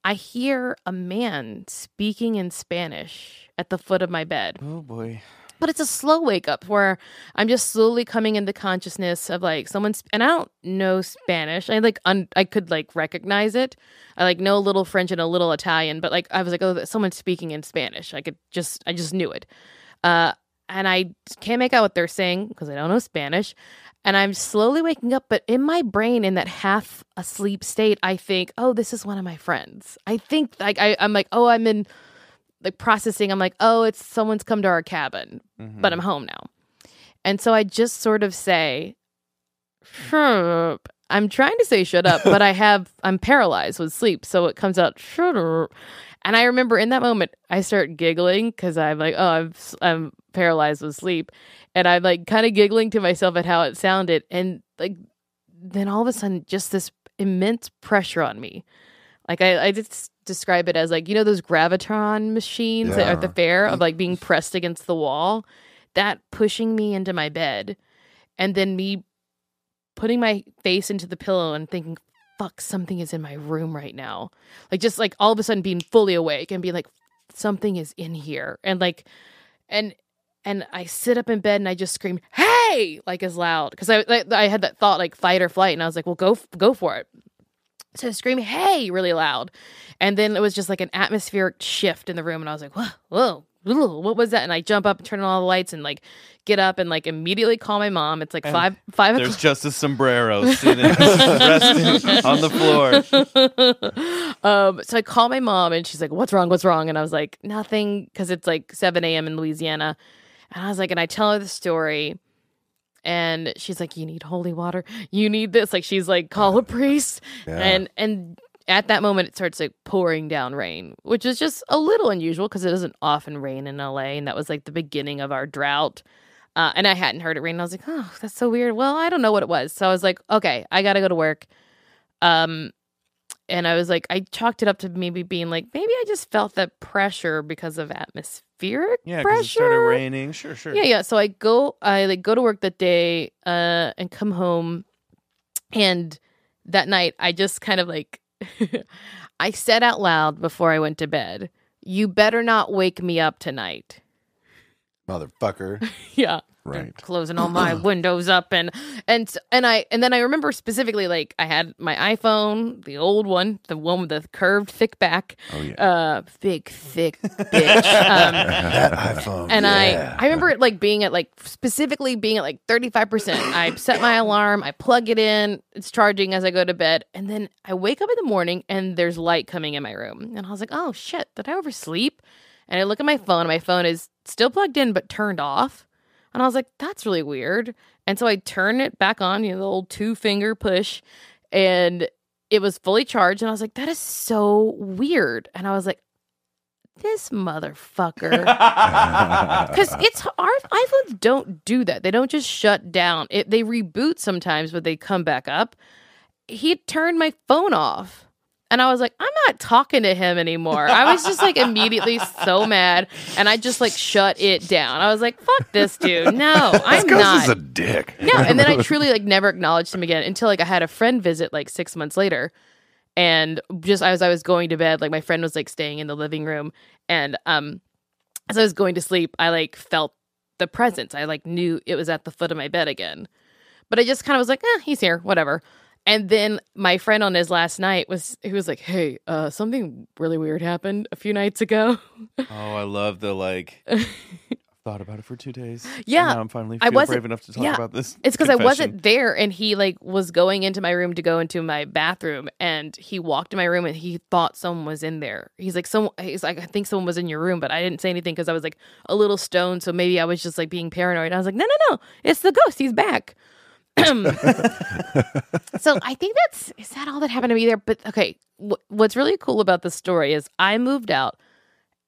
I hear a man speaking in Spanish at the foot of my bed. Oh, boy. But it's a slow wake up where I'm just slowly coming into consciousness of, like, someone's, and I don't know Spanish. I like I could, like, recognize it. I, like, know a little French and a little Italian, but, like, I was like, oh, someone's speaking in Spanish. I just knew it. And I can't make out what they're saying because I don't know Spanish. And I'm slowly waking up, but in my brain, in that half asleep state, I think, oh, this is one of my friends. I think, like, I'm like, oh, I'm in, like, processing. I'm like, oh, it's someone's come to our cabin, but I'm home now. And so I just sort of say, I'm trying to say shut up, but I'm paralyzed with sleep. So it comes out, shut up. And I remember in that moment, I start giggling because I'm like, oh, I'm paralyzed with sleep. And I'm, like, kind of giggling to myself at how it sounded. And, like, then all of a sudden, just this immense pressure on me. Like, I just describe it as, like, you know, those gravitron machines that are at the fair of, like, being pressed against the wall, that pushing me into my bed, and then me putting my face into the pillow and thinking, fuck, something is in my room right now. Like, just, like, all of a sudden being fully awake and being like, something is in here. And, like, and I sit up in bed and I just scream, hey, like, as loud. Because I had that thought, like, fight or flight. And I was like, well, go for it. So I scream, hey, really loud. And then it was just like an atmospheric shift in the room. And I was like, whoa, what was that? And I jump up and turn on all the lights and, like, get up and, like, immediately call my mom. It's like five o'clock. There's just a sombrero sitting resting on the floor. So I call my mom and she's like, what's wrong? And I was like, nothing, because it's like 7 a.m. in Louisiana. And I was like, and I tell her the story. And she's like, you need holy water. You need this. Like, she's like, call a priest. Yeah. And at that moment, it starts, like, pouring down rain, which is just a little unusual because it doesn't often rain in LA. And that was, like, the beginning of our drought. And I hadn't heard it rain. And I was like, oh, that's so weird. Well, I don't know what it was. So I was like, okay, I got to go to work. And I was like, I chalked it up to maybe being like, maybe I just felt that pressure because of atmospheric pressure. Yeah, because it started raining. Sure. Yeah. So I go to work that day and come home. And that night, I just kind of, like, I said out loud before I went to bed, you better not wake me up tonight. Motherfucker. Yeah. Right. Closing all my windows up and then I remember specifically, like, I had my iPhone, the old one, the one with the curved thick back. Oh yeah. Big thick bitch. That iPhone. And yeah. I remember it like being at like specifically being at like 35%. I set my alarm, I plug it in, it's charging as I go to bed, and then I wake up in the morning and there's light coming in my room. And I was like, oh shit, did I oversleep? And I look at my phone, and my phone is still plugged in but turned off. And I was like, that's really weird. And so I turned it back on, the old 2-finger push, and it was fully charged. And I was like, that is so weird. And I was like, this motherfucker. Because our iPhones don't do that. They don't just shut down. They reboot sometimes, but they come back up. He turned my phone off. And I was like, I'm not talking to him anymore. I was just like immediately so mad. And I just like shut it down. I was like, fuck this dude. No, I'm not. He's a dick. Yeah. And then I truly like never acknowledged him again until like I had a friend visit like 6 months later. And just as I was going to bed, like my friend was like staying in the living room. And as I was going to sleep, I like felt the presence. I like knew it was at the foot of my bed again. But I just kind of was like, he's here, whatever. And then my friend on his last night he was like, hey, something really weird happened a few nights ago. Oh, I love the like, thought about it for 2 days. Yeah. And now I'm finally brave enough to talk about this. It's because I wasn't there, and he like was going into my room to go into my bathroom, and he walked in my room and he thought someone was in there. He's like, I think someone was in your room, but I didn't say anything because I was like a little stoned. So maybe I was just like being paranoid. And I was like, no, it's the ghost. He's back. So I think is that all that happened to me there? But okay, what's really cool about this story is I moved out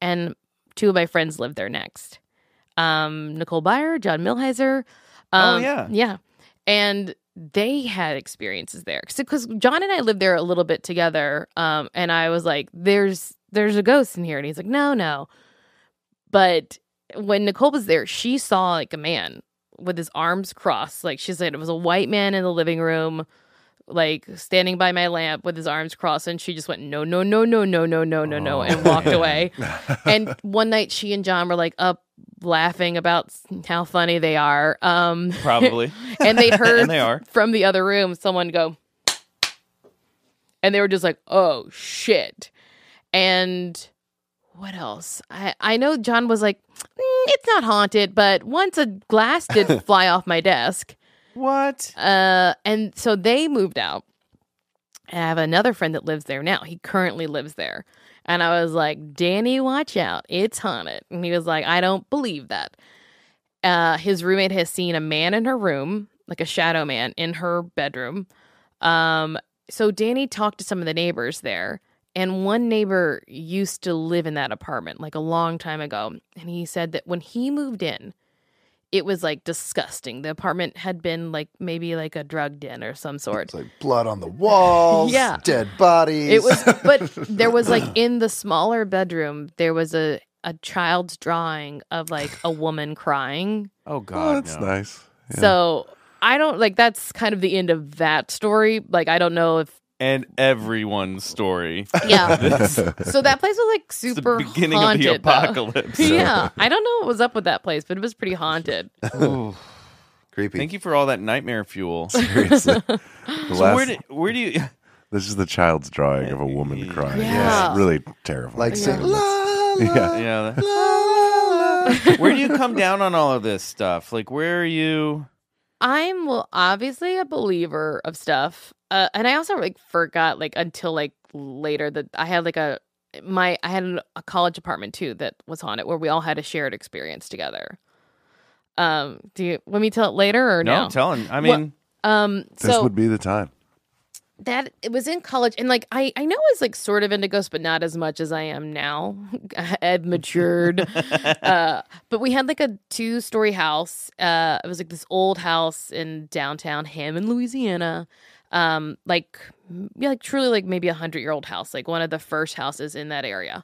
and 2 of my friends lived there next. Nicole Byer, John Milheiser. Yeah. And they had experiences there. Because John and I lived there a little bit together. And I was like, there's a ghost in here. And he's like, no. But when Nicole was there, she saw like a man with his arms crossed. Like she said, it was a white man in the living room, like standing by my lamp with his arms crossed. And she just went, no, and walked away. And one night she and John were like up laughing about how funny they are. Probably. And they heard and they are. From the other room someone go, and they were just like, oh shit. And what else? I know John was like, it's not haunted, but once a glass did fly off my desk. What? And so they moved out. I have another friend that lives there now. He currently lives there. And I was like, Danny, watch out. It's haunted. And he was like, I don't believe that. His roommate has seen a man in her room, like a shadow man in her bedroom. So Danny talked to some of the neighbors there. And one neighbor used to live in that apartment like a long time ago. And he said that when he moved in, it was like disgusting. The apartment had been like maybe like a drug den or some sort. It's like blood on the walls, yeah, dead bodies. It was, but there was like in the smaller bedroom, there was a child's drawing of like a woman crying. Oh God, that's nice. Yeah. So I don't like. That's kind of the end of that story. Like I don't know if. And everyone's story. Yeah. So that place was like super it's the beginning haunted, of the apocalypse. Yeah. I don't know what was up with that place, but it was pretty haunted. Creepy. Thank you for all that nightmare fuel. Seriously. Where do you... This is the child's drawing of a woman crying. Yeah. It's really terrifying. Like saying, la, la, Yeah. la, la. Where do you come down on all of this stuff? Like, where are you... I'm obviously a believer of stuff. And I also like forgot like until like later that I had like I had a college apartment too that was haunted where we all had a shared experience together. Do you want me to tell it later or no? No, tell him. I mean, this would be the time. That it was in college, and like I know I was like sort of into ghosts, but not as much as I am now. I've matured. But we had like a 2-story house. It was like this old house in downtown Hammond, Louisiana. Like truly like maybe 100-year-old house, like one of the first houses in that area.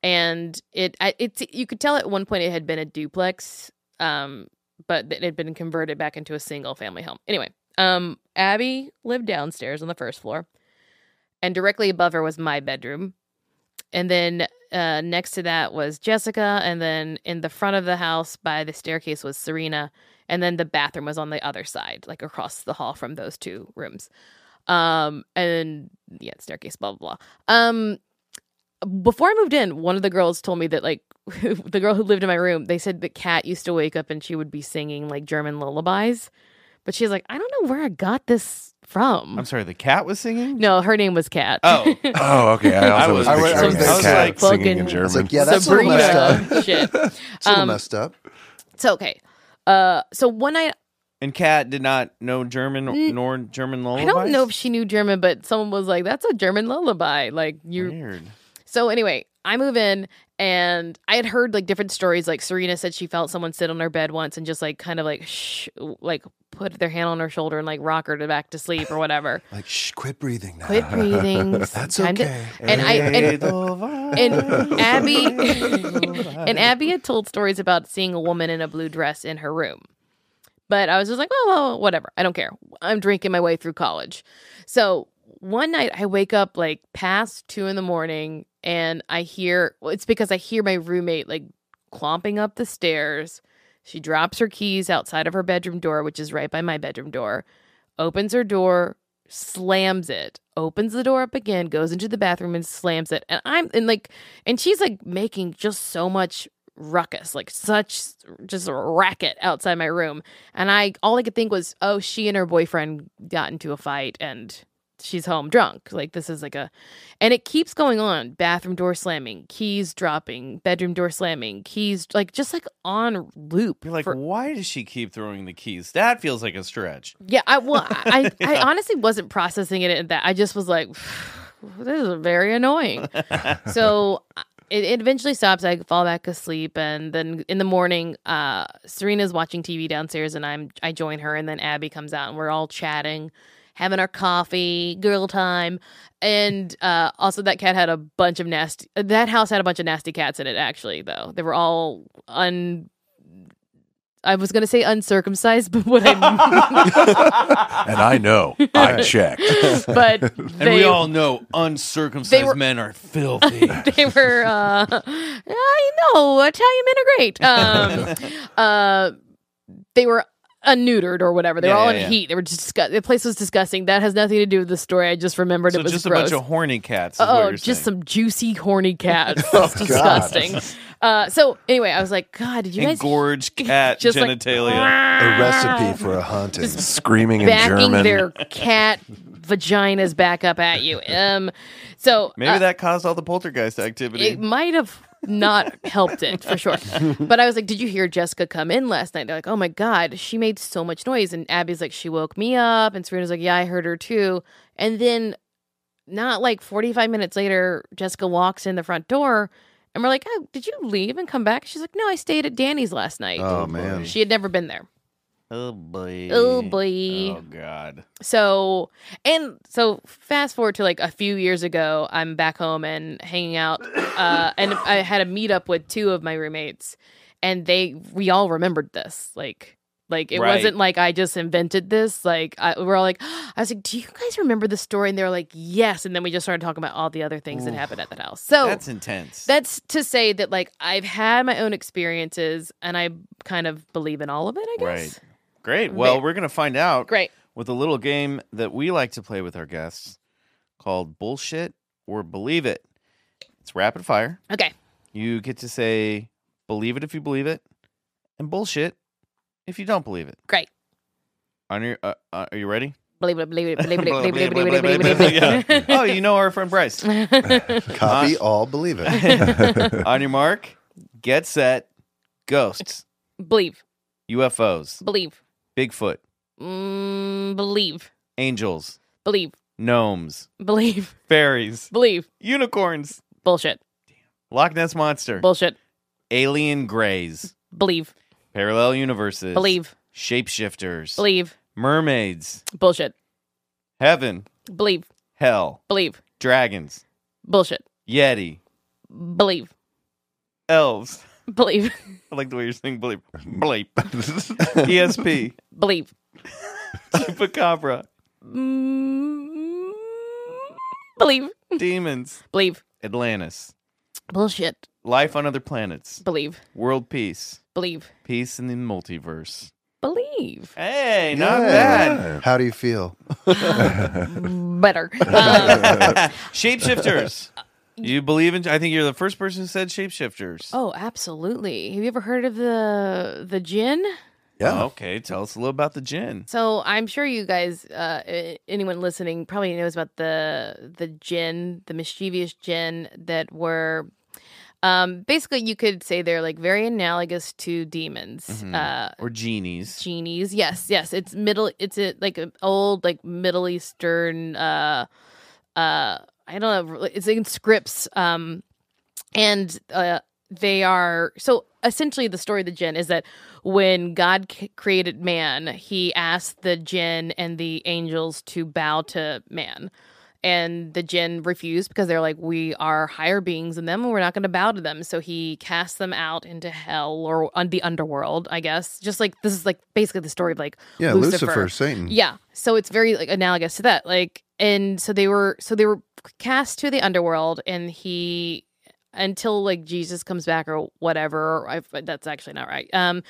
And it's you could tell at one point it had been a duplex, but it had been converted back into a single family home. Anyway. Abby lived downstairs on the first floor, and directly above her was my bedroom. And then next to that was Jessica, and then in the front of the house by the staircase was Serena, and then the bathroom was on the other side, like across the hall from those two rooms. And yeah, staircase, blah blah blah. Before I moved in, one of the girls told me that, like, the girl who lived in my room, they said that Kat used to wake up and she would be singing like German lullabies. But she's like, I don't know where I got this from. I'm sorry, the cat was singing? No, her name was Kat. Oh. Oh, okay. I also was picturing I was cat like, singing in fucking- German. It's like, yeah, that's a little messed up. Shit. It's a little messed up. So, okay. So one night, And Kat did not know German nor German lullabies? I don't know if she knew German, but someone was like, that's a German lullaby. Like, you. Weird. So anyway, I move in and I had heard like different stories. Like Serena said she felt someone sit on her bed once and just like kind of like like put their hand on her shoulder and like rock her back to sleep or whatever. Like, shh, quit breathing now. Quit breathing. That's okay. And Abby had told stories about seeing a woman in a blue dress in her room. But I was just like, well, whatever. I don't care. I'm drinking my way through college. So one night I wake up like past 2 a.m. and I hear, well, it's because I hear my roommate like clomping up the stairs. She drops her keys outside of her bedroom door, which is right by my bedroom door, opens her door, slams it, opens the door up again, goes into the bathroom and slams it. And she's like making just so much ruckus, like such just a racket outside my room. And all I could think was, oh, she and her boyfriend got into a fight and she's home drunk. Like this is like and it keeps going on. Bathroom door slamming, keys dropping, bedroom door slamming, keys just on loop. You're like, why does she keep throwing the keys? That feels like a stretch. Yeah, I honestly wasn't processing it at that. I just was like, this is very annoying. So it eventually stops. I fall back asleep, and then in the morning, Serena's watching TV downstairs, and I join her, and then Abby comes out, and we're all chatting, having our coffee, girl time, and also that house had a bunch of nasty cats in it. Actually, though they were all I was going to say uncircumcised, but what I And I know. I checked. but And we all know uncircumcised men are filthy. they were, I know, Italian men are great. They were unneutered or whatever. They were all in heat. They were just the place was disgusting. That has nothing to do with the story. I just remembered So it was just gross. a bunch of horny cats. Is what you're just saying. some juicy, horny cats. It's disgusting. So anyway, I was like, God, did you guys Engorged cat just genitalia. A recipe for a haunting. Screaming in backing German. their cat vaginas back up at you? So Maybe that caused all the poltergeist activity. it might have not helped it for sure. But I was like, did you hear Jessica come in last night? They're like, oh my God, she made so much noise. And Abby's like, she woke me up. And Serena's like, yeah, I heard her too. And then not like 45 minutes later, Jessica walks in the front door and we're like, oh, did you leave and come back? She's like, no, I stayed at Danny's last night. Oh, man. She had never been there. Oh boy. Oh boy. Oh God. So fast forward to like a few years ago, I'm back home and hanging out, and I had a meetup with 2 of my roommates, and we all remembered this. Like it Right. wasn't like I just invented this. Like we're all like, I was like, do you guys remember the story? And they were like, yes. And then we just started talking about all the other things that happened at that house. So That's intense. that's to say that like I've had my own experiences, and I kind of believe in all of it, I guess. Right. Great. Well, we're going to find out Great. with a little game that we like to play with our guests called Bullshit or Believe It. It's rapid fire. Okay. You get to say believe it if you believe it and bullshit if you don't believe it. Great. Are you ready? Believe it, believe it, believe it, believe it, believe it, believe it, believe it. Yeah. Oh, you know our friend Bryce. Copy all, believe it. On your mark, get set, ghosts, Believe. UFOs, Believe. Bigfoot, Believe. angels, Believe. gnomes, Believe. fairies, Believe. unicorns, Bullshit. Loch Ness Monster, Bullshit. alien greys, Believe. parallel universes, Believe. shapeshifters, Believe. mermaids, Bullshit. heaven, Believe. hell, Believe. dragons, Bullshit. yeti, Believe. elves. Believe. I like the way you're saying bleep. Bleep. ESP. Believe. Chupacabra. Believe. Demons. Believe. Atlantis. Bullshit. Life on other planets. Believe. World peace. Believe. Peace in the multiverse. Believe. Hey, not bad. How do you feel? Better. Shapeshifters. You believe in? I think you're the first person who said shapeshifters. Oh, absolutely. Have you ever heard of the jinn? Yeah. Oh, okay, tell us a little about the jinn. So I'm sure you guys, anyone listening, probably knows about the jinn, the mischievous jinn that were. Basically, you could say they're like very analogous to demons, or genies. Genies, yes. It's like an old like Middle Eastern. I don't know. It's in scripts, and they are so. Essentially, the story of the jinn is that when God created man, He asked the jinn and the angels to bow to man. And the jinn refused because they're like, we are higher beings than them and we're not going to bow to them. So he cast them out into hell or on the underworld, I guess. Just like, this is like basically the story of like Lucifer, Satan. Yeah. So it's very like analogous to that. Like, and so they were cast to the underworld and until like Jesus comes back or whatever. That's actually not right. And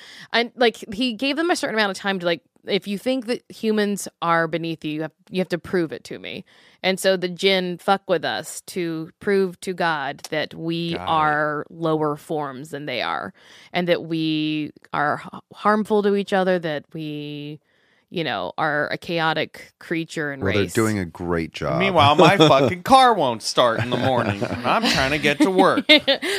like he gave them a certain amount of time to like, if you think that humans are beneath you, you have to prove it to me. And so the jinn fuck with us to prove to God that we are lower forms than they are, and that we are harmful to each other, that we, are a chaotic creature and race. They're doing a great job. Meanwhile, my fucking car won't start in the morning. I'm trying to get to work.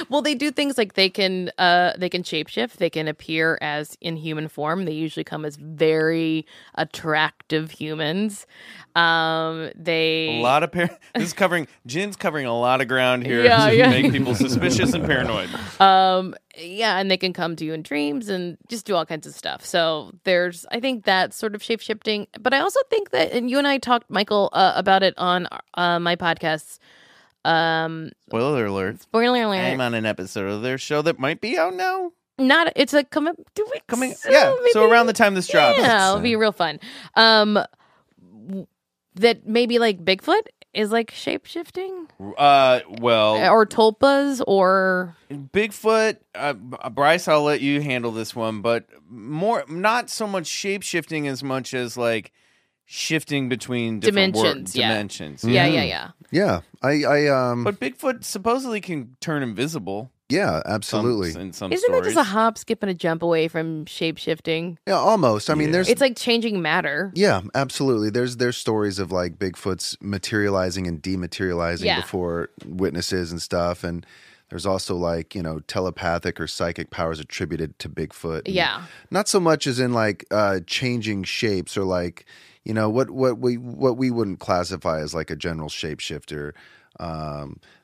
Well, they do things like they can shapeshift. They can appear as in human form. They usually come as very attractive humans. A lot of Jin's covering a lot of ground here to make people suspicious and paranoid. And they can come to you in dreams and just do all kinds of stuff. So I think that's sort of shape-shifting. But I also think that, and you and I talked, Michael, about it on my podcasts. Spoiler alert. I'm on an episode of their show that might be out now. It's like coming. So around the time this drops. Yeah, it'll be real fun. That maybe like Bigfoot is like shape-shifting? Or tulpas or... Bigfoot, Bryce, I'll let you handle this one, but not so much shape-shifting as much as like shifting between different dimensions. Yeah. Yeah. But Bigfoot supposedly can turn invisible. Yeah, absolutely. In some Isn't stories. that just a hop, skip, and a jump away from shape-shifting? Yeah, almost. I mean, it's like changing matter. Yeah, absolutely. There's stories of like Bigfoot's materializing and dematerializing before witnesses and stuff, and there's also like telepathic or psychic powers attributed to Bigfoot. Yeah, not so much as in like changing shapes or like what we wouldn't classify as like a general shapeshifter.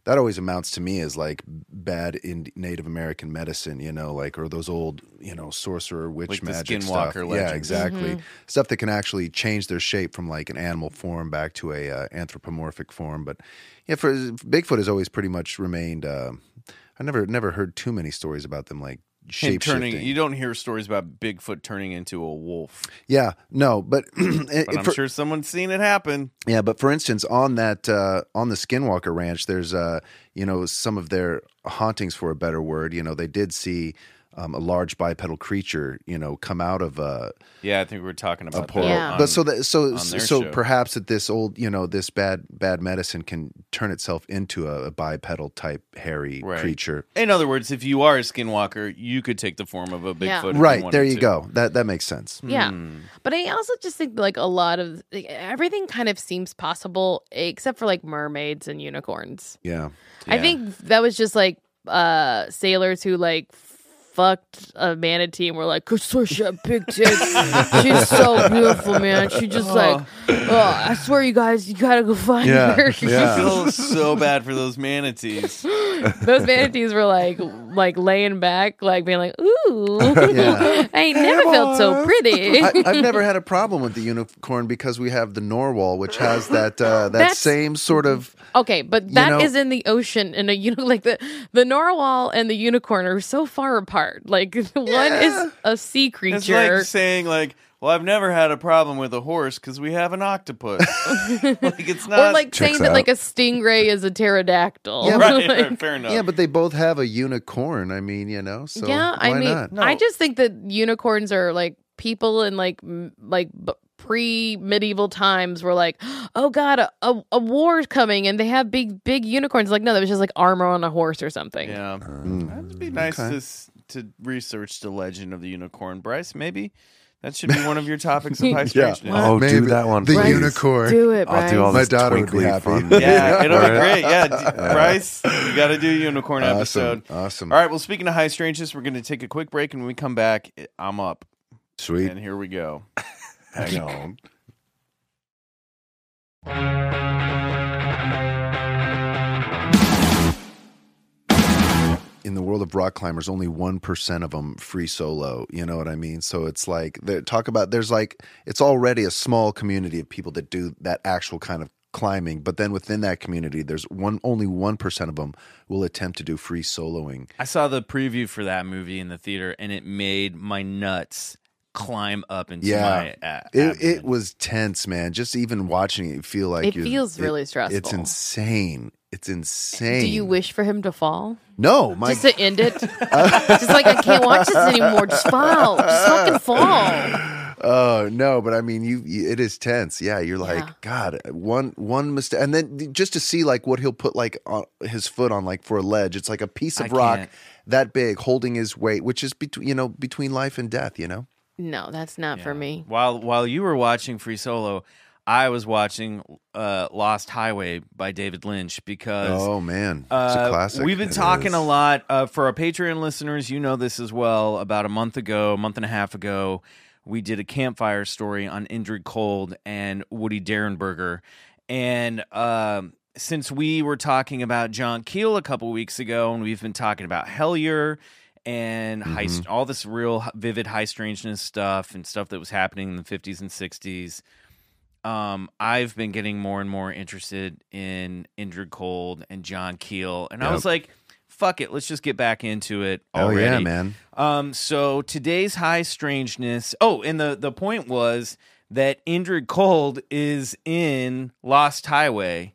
That always amounts to me as like bad in Native American medicine, or those old, sorcerer, witch like magic the stuff. Skinwalker legends. Yeah, exactly. Stuff that can actually change their shape from like an animal form back to a anthropomorphic form. But yeah, for Bigfoot has always pretty much remained. I never heard too many stories about them like shape-shifting. You don't hear stories about Bigfoot turning into a wolf. Yeah, no, but I'm sure someone's seen it happen. Yeah, but for instance, on that on the Skinwalker Ranch, there's some of their hauntings, for a better word. They did see a large bipedal creature, come out of yeah, I think we were talking about portal. That. But so perhaps that this old, this bad medicine can turn itself into a bipedal type hairy creature. In other words, if you are a Skinwalker, you could take the form of a Bigfoot. Right, there you go. That makes sense. Yeah. But I also just think like a lot of everything kind of seems possible except for like mermaids and unicorns. Yeah. I think that was just like sailors who like fucked a manatee and were like, she had big tits. She's so beautiful, man. She just I swear, you guys, you gotta go find her. Yeah. I feel so bad for those manatees. Those manatees were like laying back, like being like, ooh, I ain't never felt so pretty. I've never had a problem with the unicorn because we have the narwhal, which has that same sort of. Okay, but that is in the ocean, and like the narwhal and the unicorn are so far apart. Like one is a sea creature. It's like saying like, well, I've never had a problem with a horse because we have an octopus. Like, it's not... Or like saying that like a stingray is a pterodactyl. Yeah, right, fair enough. Yeah, but they both have a unicorn. I mean, you know, so yeah, why I mean, not? I just think that unicorns are like people in like pre-medieval times were like, oh god, a war's coming and they have big unicorns. Like, no, that was just like armor on a horse or something. Yeah, that'd be nice to research the legend of the unicorn. Bryce, maybe that should be one of your topics of high strangeness. Yeah. Oh, maybe do that one, the please. unicorn. Do it, Bryce. I'll do all My this daughter would be twinkly happy. fun. Yeah, it'll be great. Yeah, Bryce, you got to do a unicorn episode. Awesome. All right, well, speaking of high strangeness, we're going to take a quick break, and when we come back, I'm up. Sweet. And here we go. Hang on. In the world of rock climbers, only 1% of them free solo. You know what I mean? So it's like, it's already a small community of people that do that actual kind of climbing. But then within that community, there's only 1% of them will attempt to do free soloing. I saw the preview for that movie in the theater, and it made my nuts climb up into my it was tense, man. Just even watching it, you feel like it feels really stressful. It's insane. It's insane. Do you wish for him to fall? No, just to end it. Just like, I can't watch this anymore. Just fall. Just fucking fall. Oh no, but I mean, it is tense. Yeah, you're like, God, one mistake, and then just to see like what he'll put like on his foot on like for a ledge. It's like a piece of rock that big, holding his weight, which is between life and death. You know. No, that's not for me. While you were watching Free Solo, I was watching Lost Highway by David Lynch because... Oh, man. It's a classic. We've been talking a lot. For our Patreon listeners, you know this as well. About a month and a half ago, we did a campfire story on Indrid Cold and Woody Derenberger. And since we were talking about John Keel a couple weeks ago, and we've been talking about Hellier and all this real vivid high strangeness stuff and stuff that was happening in the 50s and 60s, I've been getting more and more interested in Indrid Cold and John Keel, and I was like, fuck it, let's just get back into it already. Oh yeah, man. So today's high strangeness, and the point was that Indrid Cold is in Lost Highway.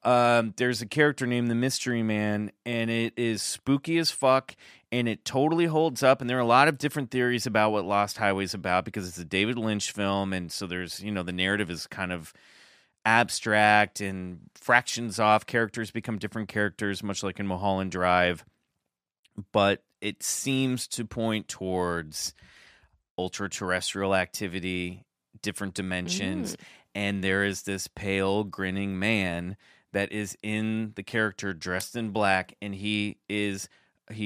There's a character named the Mystery Man, and it is spooky as fuck, and it totally holds up. And there are a lot of different theories about what Lost Highway is about because it's a David Lynch film, and so there's, the narrative is kind of abstract and fractions off. Characters become different characters, much like in Mulholland Drive. But it seems to point towards ultra-terrestrial activity, different dimensions, and there is this pale, grinning man that is in the character dressed in black, and he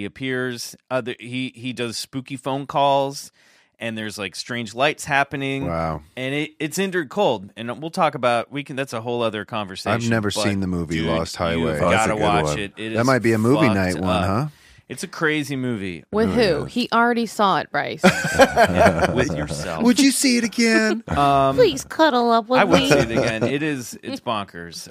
appears, he does spooky phone calls, and there's like strange lights happening. Wow. And it's Indrid Cold, and we'll talk about, that's a whole other conversation. I've never seen the movie Lost Highway. You've gotta watch it. That might be a movie night one, huh? It's a crazy movie. With who? He already saw it, Bryce. With yourself. Would you see it again? Please cuddle up with me. I would see it again. It's bonkers.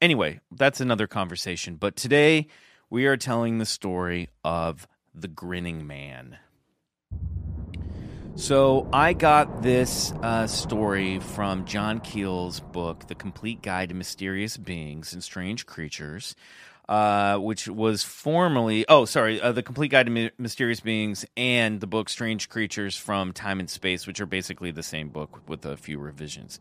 Anyway, that's another conversation. But today we are telling the story of the Grinning Man. So I got this story from John Keel's book, The Complete Guide to Mysterious Beings and Strange Creatures, which was formerly... The Complete Guide to Mysterious Beings and the book Strange Creatures from Time and Space, which are basically the same book with a few revisions.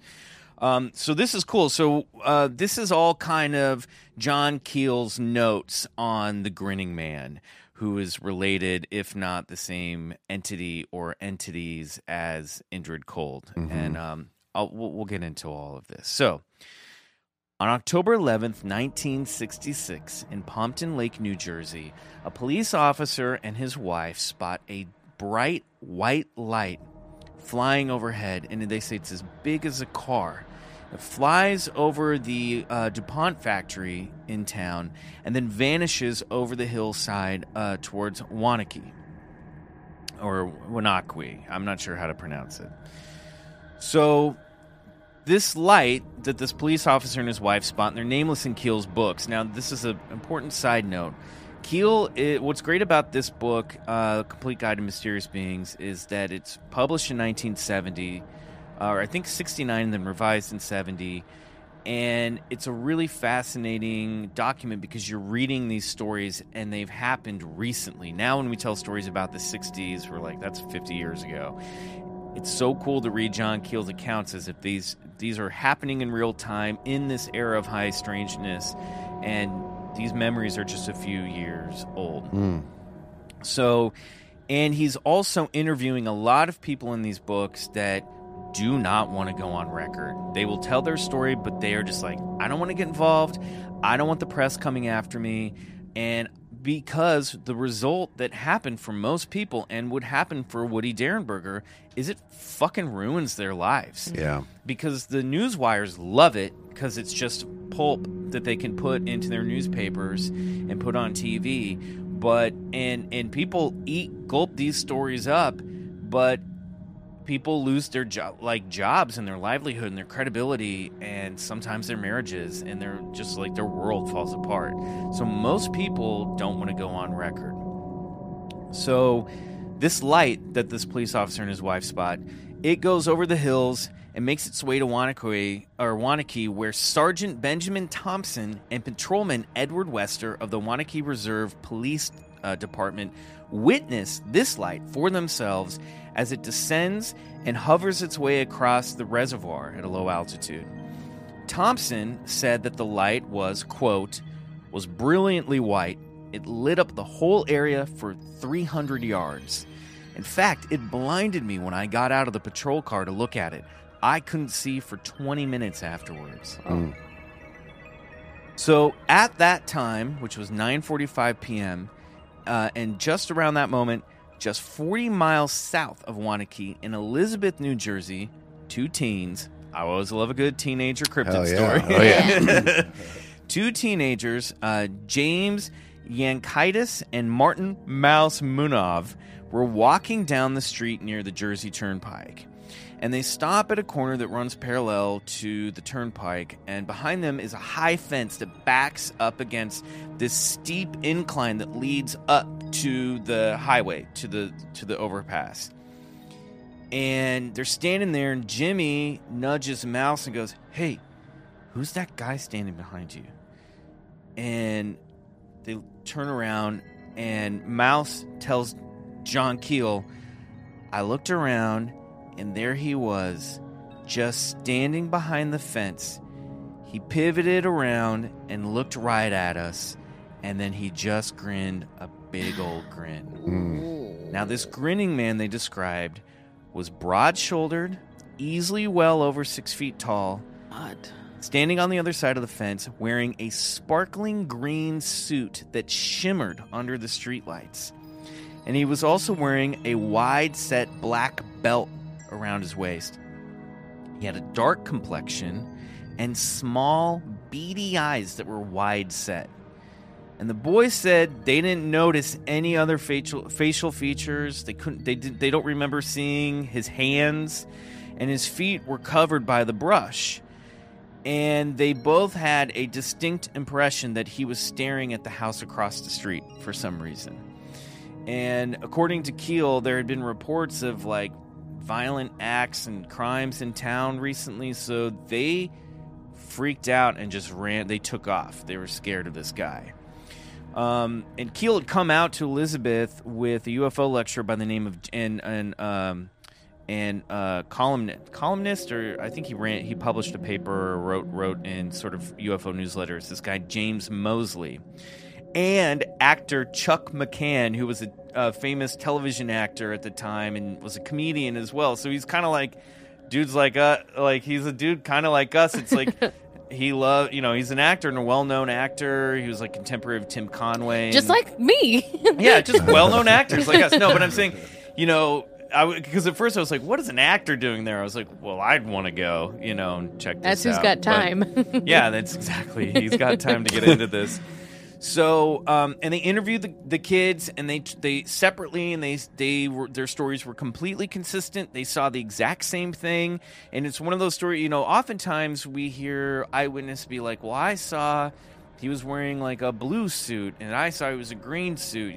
So this is cool. So this is all kind of John Keel's notes on the Grinning Man, who is related, if not the same entity or entities as Indrid Cold. And we'll get into all of this. So, on October 11th, 1966, in Pompton Lake, New Jersey, a police officer and his wife spot a bright white light flying overhead, and they say it's as big as a car. It flies over the DuPont factory in town and then vanishes over the hillside towards Wanakee, or Wanakee. I'm not sure how to pronounce it. So this light that this police officer and his wife spot, and they're nameless in Keel's books. Now, this is an important side note. Keel, what's great about this book, Complete Guide to Mysterious Beings, is that it's published in 1970, or I think 69, and then revised in 70. And it's a really fascinating document because you're reading these stories and they've happened recently. Now when we tell stories about the 60s, we're like, that's 50 years ago. It's so cool to read John Keel's accounts as if these are happening in real time in this era of high strangeness, and these memories are just a few years old. So, and he's also interviewing a lot of people in these books that do not want to go on record. They will tell their story, but they are just like, I don't want to get involved. I don't want the press coming after me. And because the result that happened for most people and would happen for Woody Derenberger is it fucking ruins their lives. Yeah. Because the news wires love it because it's just pulp that they can put into their newspapers and put on TV. But and people gulp these stories up, but people lose their jobs and their livelihood and their credibility and sometimes their marriages, and they're just like their world falls apart. So most people don't want to go on record. So this light that this police officer and his wife spot, it goes over the hills and makes its way to Wanakee, where Sergeant Benjamin Thompson and Patrolman Edward Wester of the Wanakee Reserve Police Department witness this light for themselves as it descends and hovers its way across the reservoir at a low altitude. Thompson said that the light was, quote, was brilliantly white. It lit up the whole area for 300 yards. In fact, it blinded me when I got out of the patrol car to look at it. I couldn't see for 20 minutes afterwards. So at that time, which was 9:45 p.m., and just around that moment, just 40 miles south of Wanakee in Elizabeth, New Jersey, two teens. I always love a good teenager cryptid story. Oh, yeah. Two teenagers, James Yankaitis and Martin Mouse Munov, were walking down the street near the Jersey Turnpike. And they stop at a corner that runs parallel to the turnpike, and behind them is a high fence that backs up against this steep incline that leads up to the highway, to the overpass. And they're standing there, and Jimmy nudges Mouse and goes, "Hey, who's that guy standing behind you?" And they turn around, and Mouse tells John Keel, "I looked around, and there he was, just standing behind the fence. He pivoted around and looked right at us, and then he just grinned a big old grin." Now, this grinning man they described was broad-shouldered, easily well over 6 feet tall, standing on the other side of the fence, wearing a sparkling green suit that shimmered under the streetlights. And he was also wearing a wide-set black belt around his waist. He had a dark complexion and small, beady eyes that were wide set. And the boys said they didn't notice any other facial features. They don't remember seeing his hands, and his feet were covered by the brush. And they both had a distinct impression that he was staring at the house across the street for some reason. And according to Keel, there had been reports of like violent acts and crimes in town recently, so they freaked out and just ran. They took off. They were scared of this guy. And Keel had come out to Elizabeth with a UFO lecturer by the name of columnist, or I think he published a paper or wrote in sort of UFO newsletters. This guy James Mosley. And actor Chuck McCann, who was a famous television actor at the time and was a comedian as well. So he's kind of like dudes like he's a dude kind of like us. It's like he's an actor and a well-known actor. He was like contemporary of Tim Conway. Just like me. Yeah, just well-known actors like us. No, but I'm saying, because at first I was like, what is an actor doing there? I was like, well, I'd want to go, and check this out. That's who's got time. But, yeah, that's exactly. He's got time to get into this. So, and they interviewed the kids, and they separately, and their stories were completely consistent. They saw the exact same thing, and it's one of those stories. Oftentimes we hear eyewitness be like, "Well, I saw he was wearing like a blue suit, and I saw he was a green suit.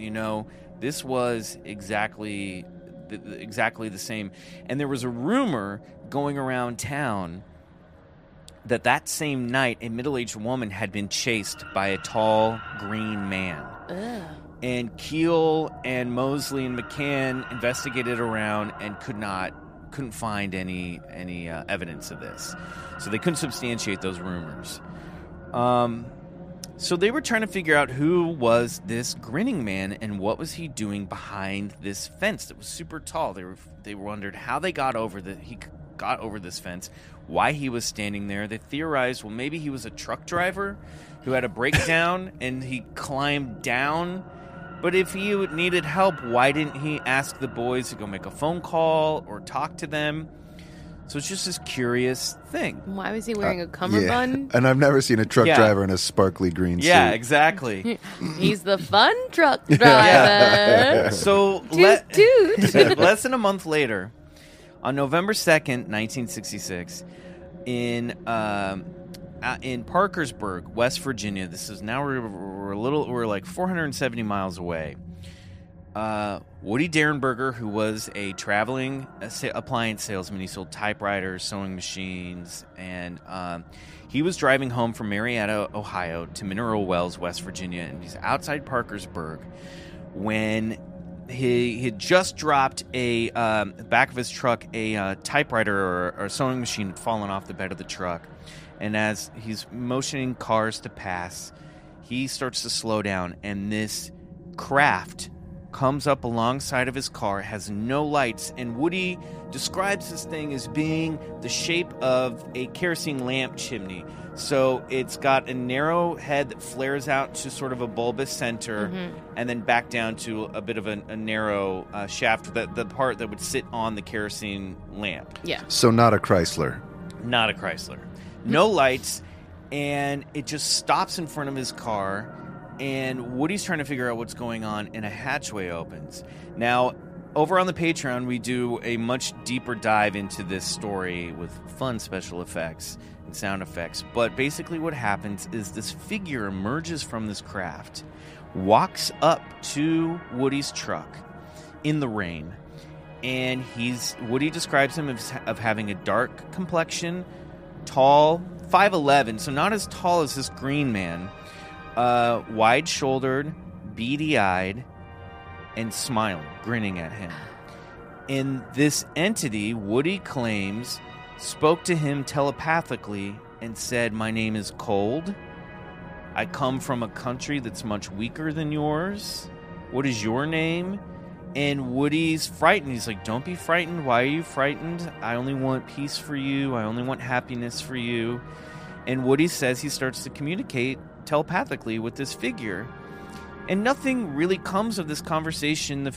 This was exactly the same. And there was a rumor going around town that same night a middle-aged woman had been chased by a tall green man. Ugh. And Keel and Mosley and McCann investigated around and couldn't find any evidence of this. So they couldn't substantiate those rumors. So they were trying to figure out who was this grinning man and what was he doing behind this fence that was super tall. They wondered how he got over this fence, why he was standing there. They theorized, well, maybe he was a truck driver who had a breakdown and he climbed down. But if he needed help, why didn't he ask the boys to go make a phone call or talk to them? So it's just this curious thing. Why was he wearing a cummerbund? Yeah. And I've never seen a truck driver in a sparkly green suit. Yeah, exactly. He's the fun truck driver. So toot. Less than a month later, on November 2nd, 1966, in Parkersburg, West Virginia, this is now we're like 470 miles away. Woody Derenberger, who was a traveling appliance salesman, he sold typewriters, sewing machines, and he was driving home from Marietta, Ohio, to Mineral Wells, West Virginia, and he's outside Parkersburg when he had just dropped back of his truck a typewriter or sewing machine had fallen off the bed of the truck. And as he's motioning cars to pass, he starts to slow down, and this craft comes up alongside of his car, has no lights, and Woody describes this thing as being the shape of a kerosene lamp chimney. So it's got a narrow head that flares out to sort of a bulbous center, and then back down to a bit of a narrow shaft, the part that would sit on the kerosene lamp. Yeah. So not a Chrysler. Not a Chrysler. No lights, and it just stops in front of his car, and Woody's trying to figure out what's going on, and a hatchway opens. Now, over on the Patreon, we do a much deeper dive into this story with fun special effects and sound effects, but basically what happens is this figure emerges from this craft, walks up to Woody's truck in the rain, and Woody describes him as having a dark complexion, tall, 5'11", so not as tall as this green man, wide-shouldered, beady-eyed, and smiling, grinning at him. And this entity, Woody claims, spoke to him telepathically and said, "My name is Cold. I come from a country that's much weaker than yours. What is your name?" And Woody's frightened. He's like, "Don't be frightened. Why are you frightened? I only want peace for you. I only want happiness for you." And Woody says he starts to communicate telepathically with this figure. And nothing really comes of this conversation.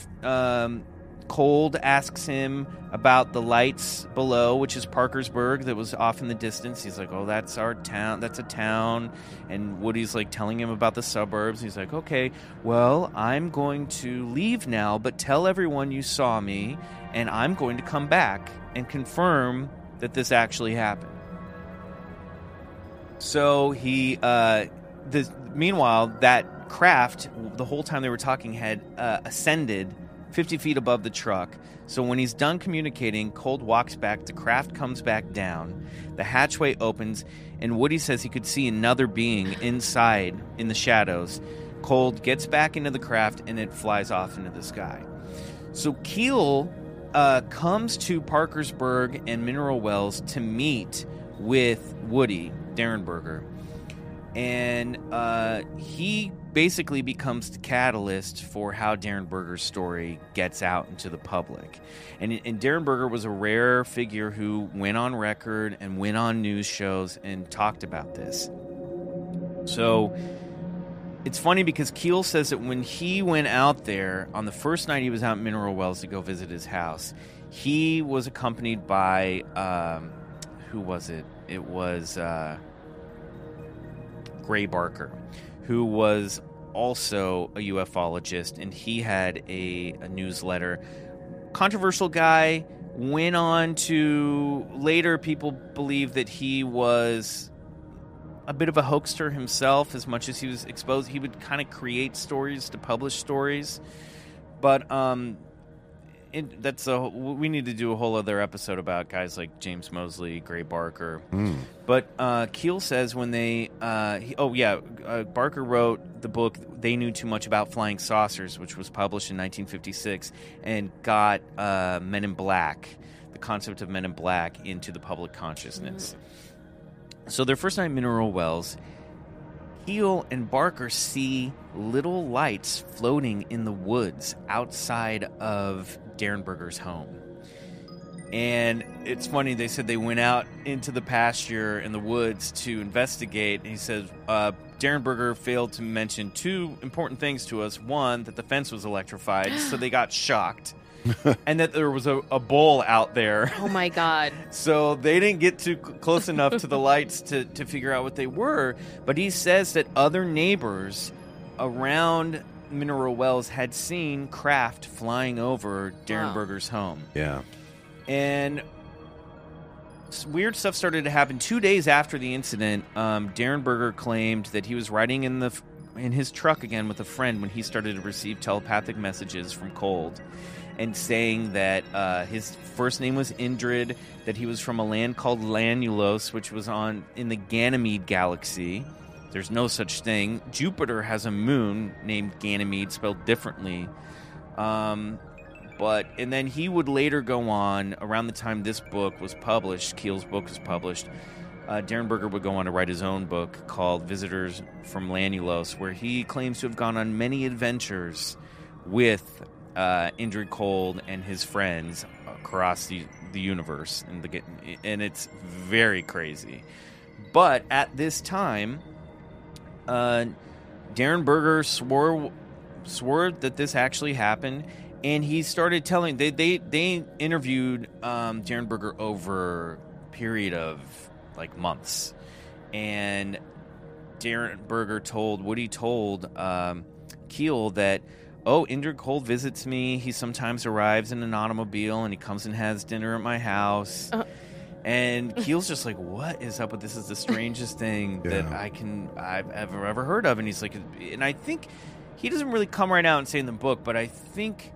Cold asks him about the lights below, which is Parkersburg, that was off in the distance. He's like, "Oh, that's our town. That's a town." And Woody's like telling him about the suburbs. He's like, "Okay, well, I'm going to leave now, but tell everyone you saw me, and I'm going to come back and confirm that this actually happened." So meanwhile, that craft, the whole time they were talking, had ascended 50 feet above the truck. So when he's done communicating, Cold walks back, the craft comes back down, the hatchway opens, and Woody says he could see another being inside in the shadows. Cold gets back into the craft, and it flies off into the sky. So Keel comes to Parkersburg and Mineral Wells to meet with Woody Derenberger. And he basically becomes the catalyst for how Derenberger's story gets out into the public. And Derenberger was a rare figure who went on record and went on news shows and talked about this. So it's funny because Keel says that when he went out there, on the first night he was out in Mineral Wells to go visit his house, he was accompanied by, who was it? It was Gray Barker, who was also a ufologist, and he had a newsletter. Controversial guy, went on to, later people believe that he was a bit of a hoaxer himself. As much as he was exposed, he would kind of create stories to publish stories. But we need to do a whole other episode about guys like James Mosley, Gray Barker. But Keel says when they Barker wrote the book They Knew Too Much About Flying Saucers, which was published in 1956, and got Men in Black, the concept of Men in Black, into the public consciousness. So their first night in Mineral Wells, Keel and Barker see little lights floating in the woods outside of Derenberger's home. And it's funny, they said they went out into the pasture in the woods to investigate. And he says, Derenberger failed to mention two important things to us. One, that the fence was electrified, so they got shocked. And that there was a bull out there. Oh, my God. So they didn't get too close enough to the lights to figure out what they were. But he says that other neighbors around Mineral Wells had seen craft flying over Derenberger's home. Yeah. And weird stuff started to happen 2 days after the incident. Derenberger claimed that he was riding in his truck again with a friend when he started to receive telepathic messages from Cold, and saying that his first name was Indrid, that he was from a land called Lanulos, which was in the Ganymede galaxy. There's no such thing. Jupiter has a moon named Ganymede, spelled differently. And then he would later go on, around the time this book was published, Keel's book was published, Derenberger would go on to write his own book called Visitors from Lanulos, where he claims to have gone on many adventures with Indrid Cold and his friends across the universe, and it's very crazy. But at this time, Derenberger swore that this actually happened, and he started telling. They interviewed Derenberger over a period of like months, and Derenberger told Keel that, Indrid Cold visits me. He sometimes arrives in an automobile, and he comes and has dinner at my house. And Keel's just like, what is up with this? Is the strangest thing that I've ever heard of. And he's like, and I think he doesn't really come right out and say in the book, but I think,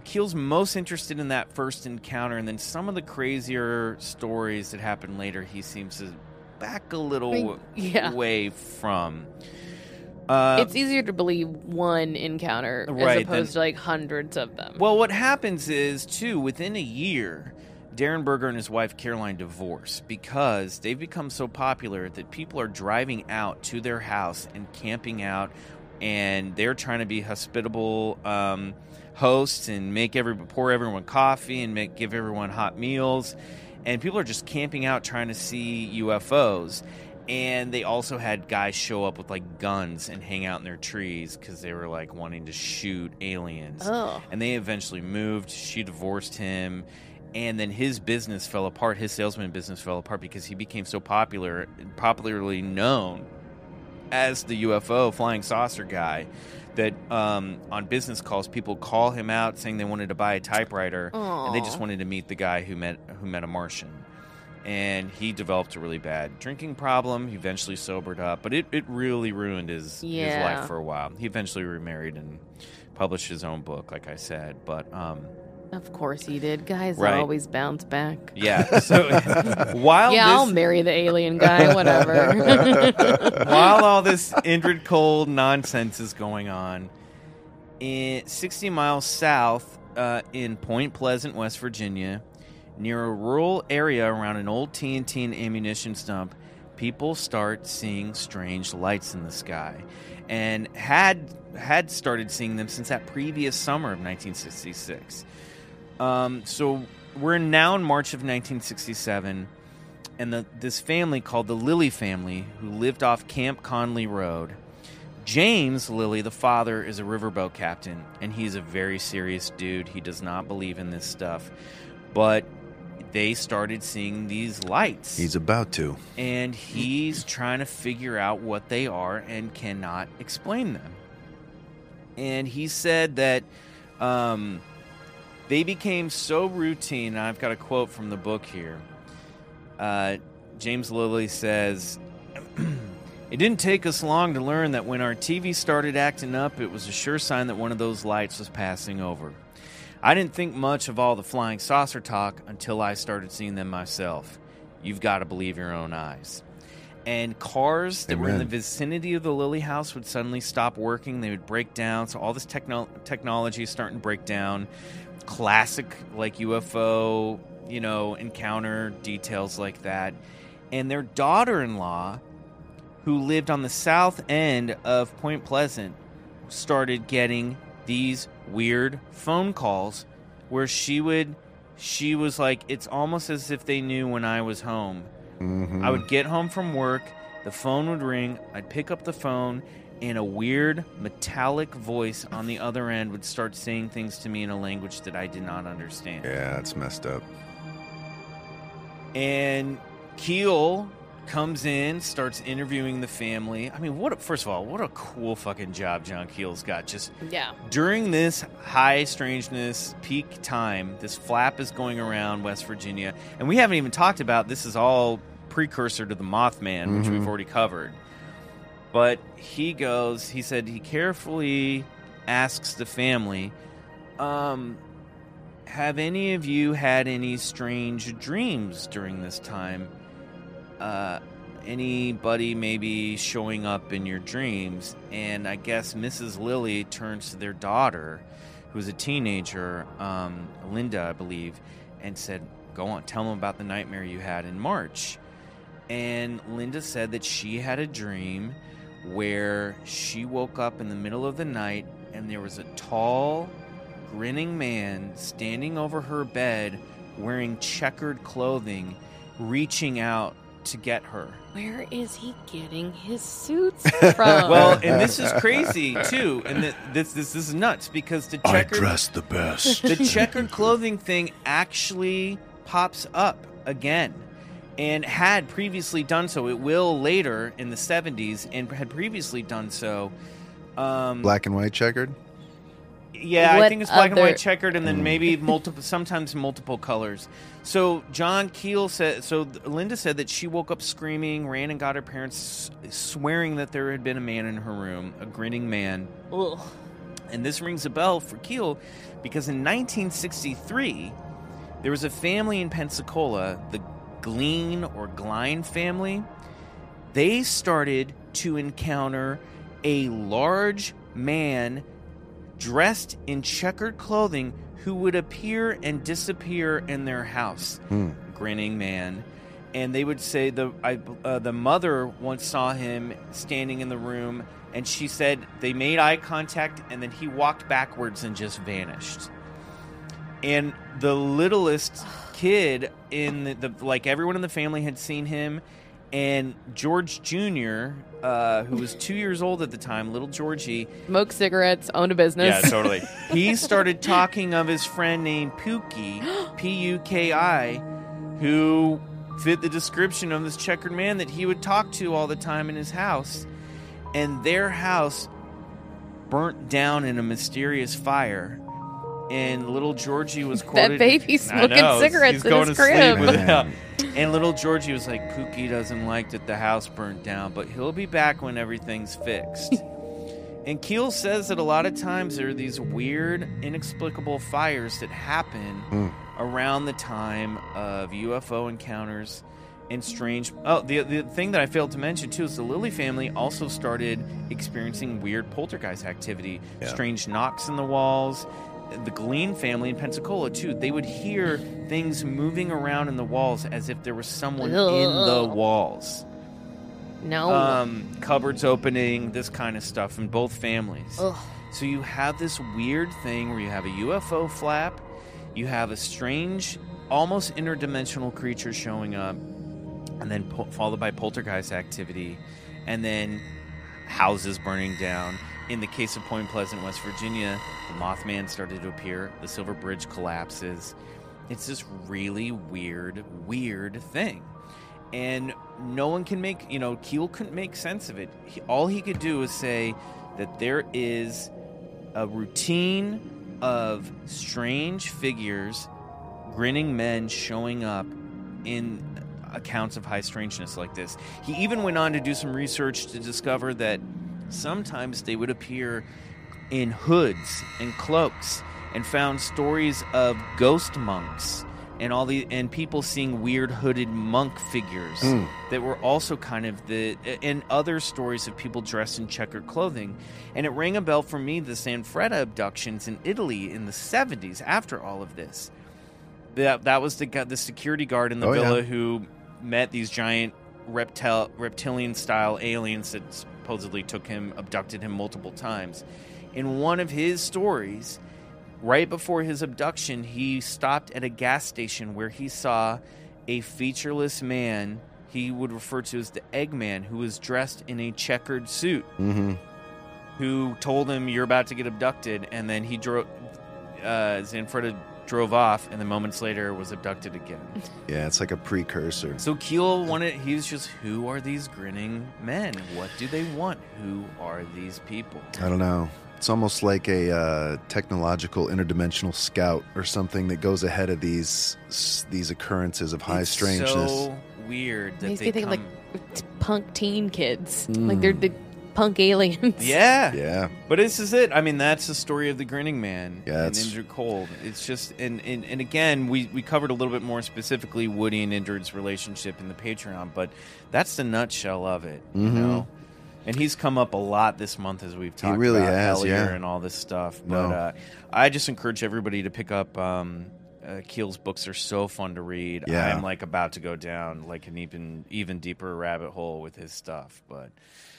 Keel's most interested in that first encounter, and then some of the crazier stories that happen later, he seems to back a little away from. It's easier to believe one encounter as opposed to like hundreds of them. Well, what happens is, too, within a year, Derenberger and his wife Caroline divorce because they've become so popular that people are driving out to their house and camping out, and they're trying to be hospitable hosts and pour everyone coffee and give everyone hot meals, and people are just camping out trying to see UFOs. And they also had guys show up with like guns and hang out in their trees because they were like wanting to shoot aliens. And they eventually moved. She divorced him. And then his business fell apart. His salesman business fell apart because he became so popularly known as the UFO flying saucer guy that on business calls, people call him out saying they wanted to buy a typewriter. And they just wanted to meet the guy who met a Martian. And he developed a really bad drinking problem. He eventually sobered up, but it really ruined his life for a while. He eventually remarried and published his own book, like I said. But of course he did. Guys always bounce back. Yeah. So while I'll marry the alien guy, whatever. While all this Indrid Cold nonsense is going on, 60 miles south in Point Pleasant, West Virginia, near a rural area around an old TNT and ammunition dump, people start seeing strange lights in the sky, and had started seeing them since that previous summer of 1966. So we're now in March of 1967, and this family called the Lilly family, who lived off Camp Conley Road. James Lilly, the father, is a riverboat captain, and he's a very serious dude. He does not believe in this stuff, but they started seeing these lights. He's about to. And he's trying to figure out what they are and cannot explain them. And he said that they became so routine. I've got a quote from the book here. James Lilly says, It didn't take us long to learn that when our TV started acting up, it was a sure sign that one of those lights was passing over. I didn't think much of all the flying saucer talk until I started seeing them myself. You've got to believe your own eyes. And cars that were in the vicinity of the Lilly house would suddenly stop working. They would break down. So all this technology is starting to break down. Classic, like UFO, encounter details like that. And their daughter-in-law, who lived on the south end of Point Pleasant, started getting these weird phone calls where she was like, it's almost as if they knew when I was home. Mm-hmm. I would get home from work, the phone would ring, I'd pick up the phone, and a weird metallic voice on the other end would start saying things to me in a language that I did not understand. Yeah, it's messed up. And Keel comes in, starts interviewing the family. I mean, first of all, what a cool fucking job John Keel's got. Just during this high strangeness peak time, this flap is going around West Virginia, and we haven't even talked about this is all precursor to the Mothman, which we've already covered. But he said he carefully asks the family, have any of you had any strange dreams during this time? Anybody maybe showing up in your dreams? And I guess Mrs. Lilly turns to their daughter, who's a teenager, Linda, I believe, and said, go on, tell them about the nightmare you had in March. And Linda said that she had a dream where she woke up in the middle of the night and there was a tall, grinning man standing over her bed wearing checkered clothing, reaching out to get her. Where is he getting his suits from? Well, and this is crazy too, and this is nuts because the checkered, I dress the best. The checkered clothing thing actually pops up again, and had previously done so. It will later in the 70s, and had previously done so. Black and white checkered. Yeah, I think it's black and white checkered, and then maybe sometimes multiple colors. So John Keel said. So Linda said that she woke up screaming, ran and got her parents, swearing that there had been a man in her room, a grinning man. Ugh. And this rings a bell for Keel because in 1963 there was a family in Pensacola, the Glein family. They started to encounter a large man dressed in checkered clothing who would appear and disappear in their house. Grinning man. And they would say the mother once saw him standing in the room, and she said they made eye contact and then he walked backwards and just vanished. And the littlest kid in the like everyone in the family had seen him, and George Jr., who was 2 years old at the time, little Georgie, smoked cigarettes, owned a business. Yeah, totally. He started talking of his friend named Pookie, P-U-K-I, who fit the description of this checkered man that he would talk to all the time in his house. And their house burnt down in a mysterious fire. And little Georgie was quoted... That baby smoking cigarettes in his crib. And little Georgie was like, Pookie doesn't like that the house burnt down, but he'll be back when everything's fixed. And Keel says that a lot of times there are these weird, inexplicable fires that happen around the time of UFO encounters and strange... Oh, the thing that I failed to mention, too, is the Lilly family also started experiencing weird poltergeist activity. Yeah. Strange knocks in the walls. The Glein family in Pensacola, too, they would hear things moving around in the walls as if there was someone in the walls. No. Cupboards opening, this kind of stuff in both families. Ugh. So you have this weird thing where you have a UFO flap, you have a strange, almost interdimensional creature showing up, and then followed by poltergeist activity, and then houses burning down. In the case of Point Pleasant, West Virginia, the Mothman started to appear. The Silver Bridge collapses. It's this really weird thing. And no one can make, Keel couldn't make sense of it. All he could do is say that there is a routine of strange figures, grinning men showing up in accounts of high strangeness like this. He even went on to do some research to discover that sometimes they would appear in hoods and cloaks, and found stories of ghost monks and people seeing weird hooded monk figures that were also kind of and other stories of people dressed in checkered clothing. And it rang a bell for me, the Sanfretta abductions in Italy in the 70s after all of this. That was the security guard in the villa who met these giant reptilian-style aliens that supposedly abducted him multiple times. In one of his stories, right before his abduction, he stopped at a gas station where he saw a featureless man he would refer to as the Eggman, who was dressed in a checkered suit, who told him, "You're about to get abducted," and then he drove. Zanfretta drove off, and then moments later was abducted again. Yeah, it's like a precursor. So Keel he's just, who are these grinning men? What do they want? Who are these people? I don't know. It's almost like a technological interdimensional scout or something that goes ahead of these occurrences of high strangeness. It's so weird that makes they me think come... of like punk teen kids. Like they're the punk aliens. Yeah. But this is it. I mean, that's the story of the Grinning Man and Indrid Cold. It's just, and again, we covered a little bit more specifically Woody and Indrid's relationship in the Patreon, but that's the nutshell of it, you know? And he's come up a lot this month as we've talked about Hellier and all this stuff. But I just encourage everybody to pick up Keel's books. Are so fun to read. Yeah. I'm like about to go down like an even deeper rabbit hole with his stuff. But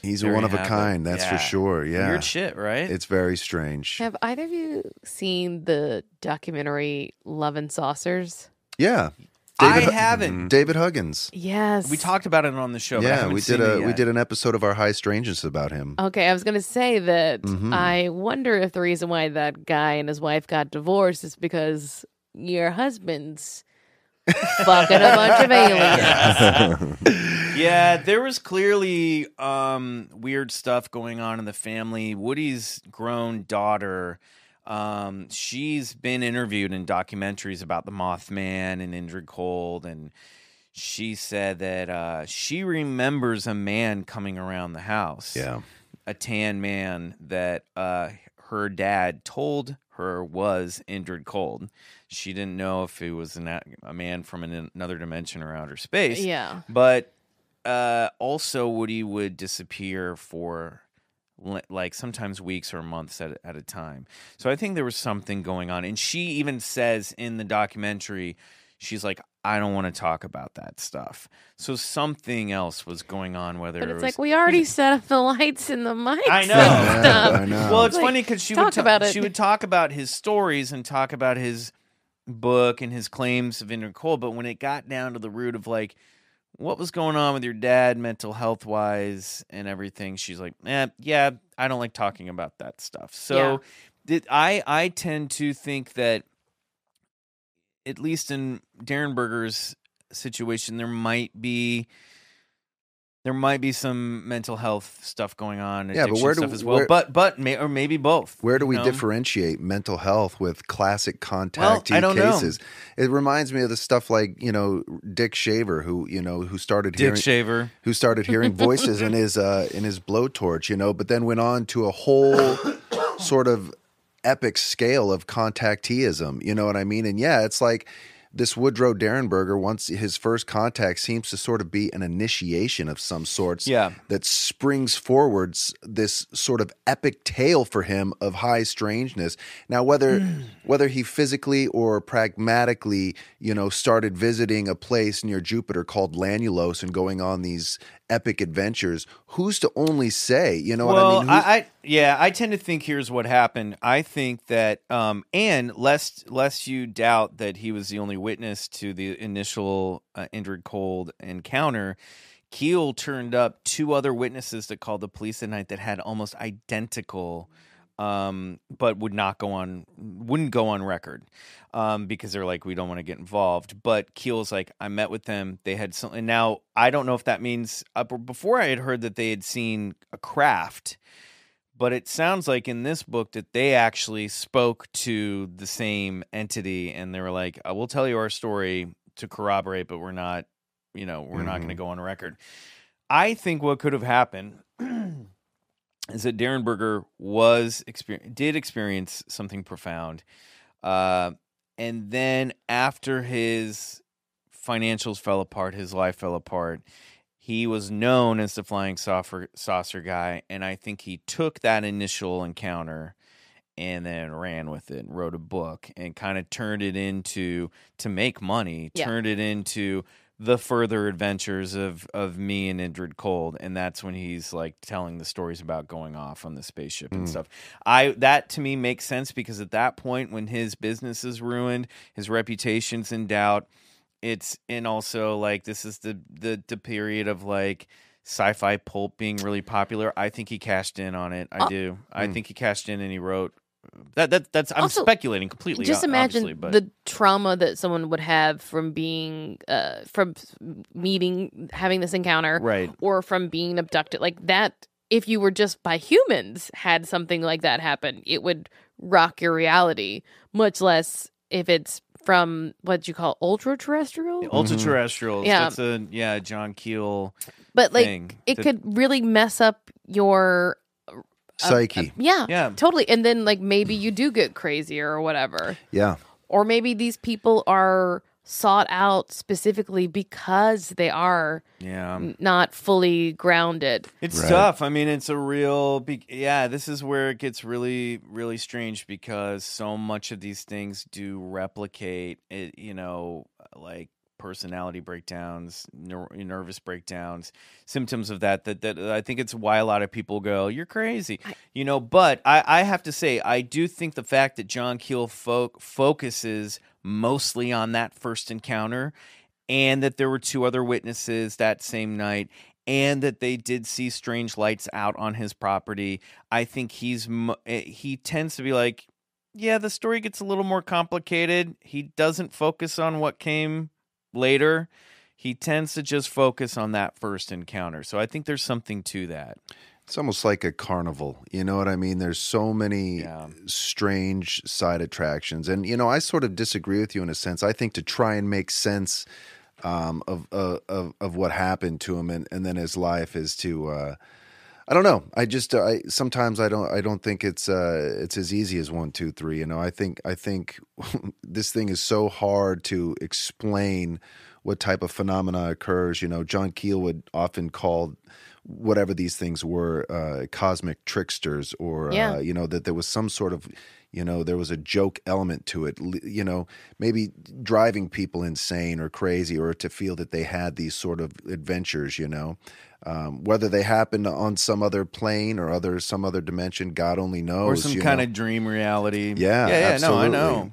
he's a one of a kind, that's for sure. Yeah, weird shit, right? It's very strange. Have either of you seen the documentary Love and Saucers? Yeah. I haven't. David Huggins. Yes. We talked about it on the show. Yeah, but we did an episode of our High Strangeness about him. Okay, I was going to say that I wonder if the reason why that guy and his wife got divorced is because your husband's fucking a bunch of aliens. Yeah, there was clearly weird stuff going on in the family. Woody's grown daughter, she's been interviewed in documentaries about the Mothman and Indrid Cold, and she said that she remembers a man coming around the house. Yeah. A tan man that her dad told her was Indrid Cold. She didn't know if it was a man from another dimension or outer space. Yeah. But also Woody would disappear for like sometimes weeks or months at a time. So I think there was something going on. And she even says in the documentary, she's like, I don't want to talk about that stuff. So something else was going on. But it's like, we already set up the lights and the mics. I know. And stuff. I know. Well, it's funny because she would talk about his stories and talk about his book and his claims of Indrid Cold. But when it got down to the root of like, what was going on with your dad mental health wise and everything, she's like, yeah, I don't like talking about that stuff. So I tend to think that at least in Darren Berger's situation, there might be some mental health stuff going on, addiction stuff as well. But maybe both. Where do we differentiate mental health with classic contactee cases? Know. It reminds me of the stuff like Dick Shaver, who started hearing voices in his blowtorch, but then went on to a whole sort of epic scale of contacteeism. You know what I mean? And yeah, it's like this Woodrow Derenberger, once his first contact seems to sort of be an initiation of some sorts that springs forwards this sort of epic tale for him of high strangeness. Now, whether he physically or pragmatically, started visiting a place near Jupiter called Lanulos and going on these epic adventures, who's to only say? What I mean? I tend to think here's what happened. I think that, and lest you doubt that he was the only witness to the initial Indrid Cold encounter, Keel turned up 2 other witnesses that called the police at night that had almost identical, but wouldn't go on record, because they're like, we don't want to get involved. But Keel's like, I met with them. They had something. And now I don't know if that means before I had heard that they had seen a craft, but it sounds like in this book that they actually spoke to the same entity and they were like, we'll tell you our story to corroborate, but we're not we're not going to go on record. I think what could have happened is that Derenberger did experience something profound. And then after his financials fell apart, his life fell apart, he was known as the flying saucer guy. And I think he took that initial encounter and then ran with it and wrote a book and kind of turned it into, to make money, turned it into the further adventures of me and Indrid Cold. And that's when he's like telling the stories about going off on the spaceship and stuff. That to me makes sense, because at that point when his business is ruined, his reputation's in doubt, and also like this is the period of like sci-fi pulp being really popular. I think he cashed in on it. I do. I think he cashed in and he wrote that's I'm also speculating completely. Just imagine the trauma that someone would have from being from having this encounter, right, or from being abducted like that. If you were just by humans had something like that happen, it would rock your reality, much less if it's from what you call ultra-terrestrial? Ultra-terrestrials. Yeah. That's a John Keel But like thing. it could really mess up your psyche. Yeah, totally. And then like maybe you do get crazier or whatever. Yeah. Or maybe these people are sought out specifically because they are not fully grounded. It's tough. I mean, it's a real this is where it gets really, really strange, because so much of these things do replicate it, like personality breakdowns, nervous breakdowns, symptoms of that I think it's why a lot of people go, you're crazy, but I have to say, I do think the fact that John Keel focuses mostly on that first encounter, and that there were two other witnesses that same night, and that they did see strange lights out on his property, I think he tends to be like, the story gets a little more complicated. He doesn't focus on what came later. He tends to just focus on that first encounter. So I think there's something to that. It's almost like a carnival. You know what I mean? There's so many strange side attractions. And, I sort of disagree with you in a sense. I think to try and make sense of what happened to him and then his life is to I don't know. Sometimes I don't think it's as easy as 1, 2, 3. I think this thing is so hard to explain what type of phenomena occurs. John Keel would often call whatever these things were cosmic tricksters, or that there was some sort of there was a joke element to it, maybe driving people insane or crazy, or to feel that they had these sort of adventures, whether they happened on some other plane or some other dimension, God only knows. Or some kind of dream reality. Yeah, absolutely. No, I know.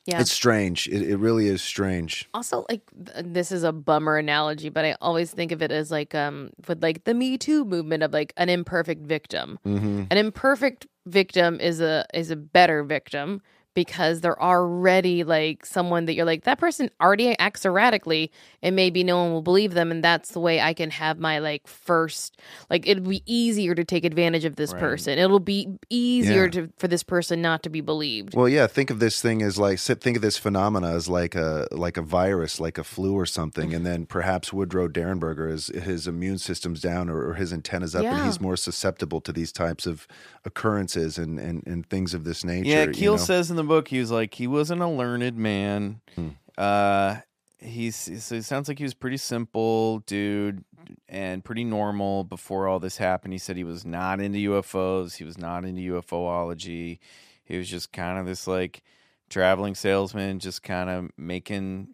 Yeah. It's strange. It really is strange. Also, like, this is a bummer analogy, but I always think of it as like with like the Me Too movement of like an imperfect victim. Mm-hmm. An imperfect victim is a better victim, because they're already like someone that you're like, that person already acts erratically, and maybe no one will believe them, and that's the way I can have my like first, like, it'll be easier to take advantage of this person. It'll be easier for this person not to be believed. Well, think of this thing as think of this phenomena as like a virus, like a flu or something, and then perhaps Woodrow Derenberger, his immune system's down or his antennas up, and he's more susceptible to these types of occurrences and things of this nature. Yeah, Keel says in the book, he was like, he wasn't a learned man. He sounds like he was pretty simple dude and pretty normal before all this happened. He said he was not into UFOs. He was not into UFOlogy. He was just kind of this like traveling salesman, just kind of making,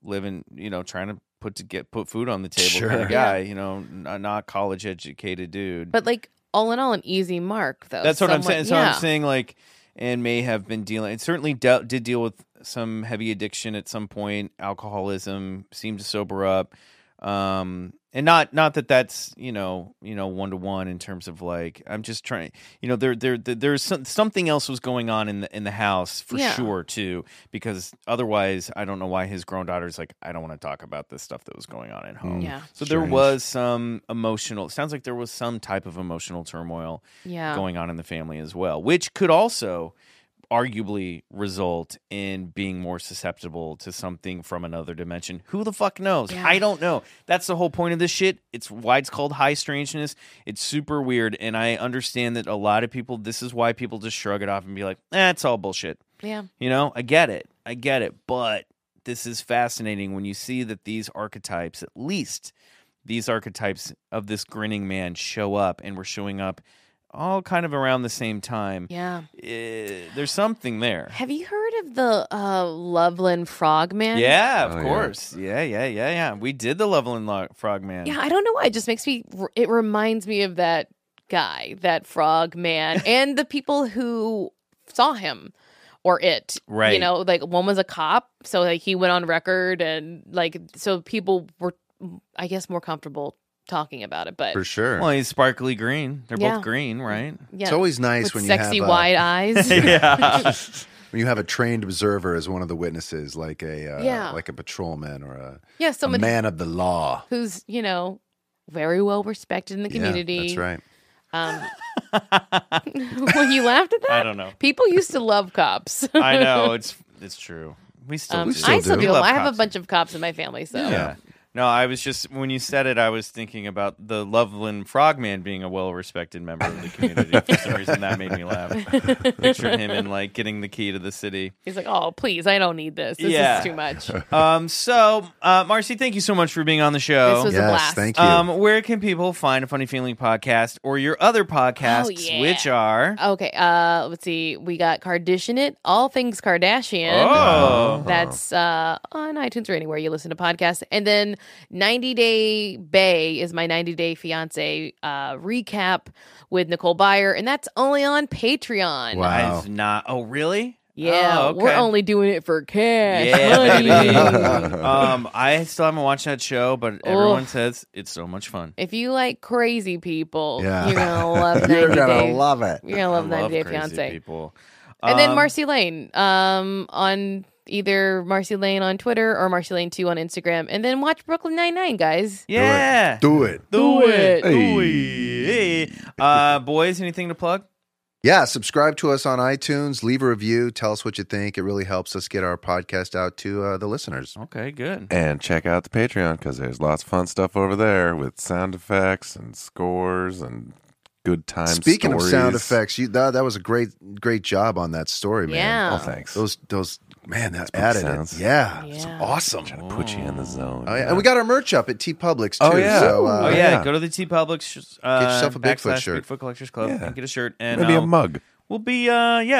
living, trying to put food on the table kind of guy, not college educated dude. But like all in all, an easy mark though. That's what I'm saying. So I'm saying like, and may have been dealing. It certainly did deal with some heavy addiction at some point, alcoholism. Seemed to sober up, and not that that's 1-to-1 in terms of like, I'm just trying. There's something else was going on in the house for sure too, because otherwise I don't know why his grown daughter's like, I don't want to talk about this stuff that was going on at home. Yeah. So there was some emotional. It sounds like there was some type of emotional turmoil going on in the family as well, which could also arguably result in being more susceptible to something from another dimension. Who the fuck knows? Yeah. I don't know. That's the whole point of this shit. It's why it's called high strangeness. It's super weird, and I understand that a lot of people, this is why people just shrug it off and be like, it's all bullshit. Yeah. You know, I get it. But this is fascinating when you see that these archetypes, at least these archetypes of this grinning man, show up, and we're showing up all kind of around the same time. Yeah. There's something there. Have you heard of the Loveland Frogman? Yeah, of course. Yeah. We did the Loveland Frogman. Yeah, I don't know why. It just makes me, it reminds me of that guy, that Frogman, and the people who saw him or it. Right. You know, like one was a cop, so like he went on record, and like, so people were, I guess, more comfortable talking about it, but For sure. Well, he's sparkly green. They're Yeah. both green, right? yeah, It's always nice with when you sexy have wide eyes. Yeah. when you have a trained observer as one of the witnesses, like Yeah. a patrolman or a Someone man of the law. who's, you know, very well respected in the community. Yeah, that's right. Well, you laughed at that? I don't know. People used to love cops. I know. It's true. We still do. I still do. We love I have cops. a bunch of cops in my family, so Yeah. No, I was just, when you said it, I was thinking about the Loveland Frogman being a well-respected member of the community. For some reason, that made me laugh. Pictured him in, like, getting the key to the city. he's like, "Oh, please, I don't need this. This Yeah. is too much." So, Marcy, thank you so much for being on the show. This was a Yes, blast. thank you. Where can people find a Funny Feeling podcast or your other podcasts, yeah. which are? Okay, let's see. We got Kardashian It, All Things Kardashian. Oh. That's on iTunes or anywhere you listen to podcasts. And then 90 Day Bay is my 90 Day Fiance recap with Nicole Byer, and that's only on Patreon. Wow. I've not. Oh, really? Yeah, Oh, okay. we're only doing it for cash. Yeah, money. baby. I still haven't watched that show, but everyone says it's so much fun. If you like crazy people, Yeah. you're gonna love 90 You're gonna Day. love it. You're gonna love I 90 love Day crazy Fiance. people. And then Marcy Lane on either Marcy Lane on Twitter or Marcy Lane 2 on Instagram. And then watch Brooklyn Nine-Nine, guys. Yeah. Do it. Do it. Hey. Hey. Boys, anything to plug? Yeah, subscribe to us on iTunes. Leave a review. Tell us what you think. It really helps us get our podcast out to the listeners. Okay, good. And check out the Patreon because there's lots of fun stuff over there with sound effects and scores and good time Speaking stories. of sound effects, that was a great job on that story, man. Yeah. Oh, thanks. Those man, that Spooky added sounds. it. Yeah, it's Yeah. awesome. Trying to put you in the zone. Oh, yeah. And we got our merch up at TeePublic too. Oh, yeah. So, Oh, yeah. Yeah. Go to the TeePublic. Get yourself a Bigfoot / shirt. Bigfoot Collectors Club Yeah. and get a shirt. And Maybe a mug. We'll be,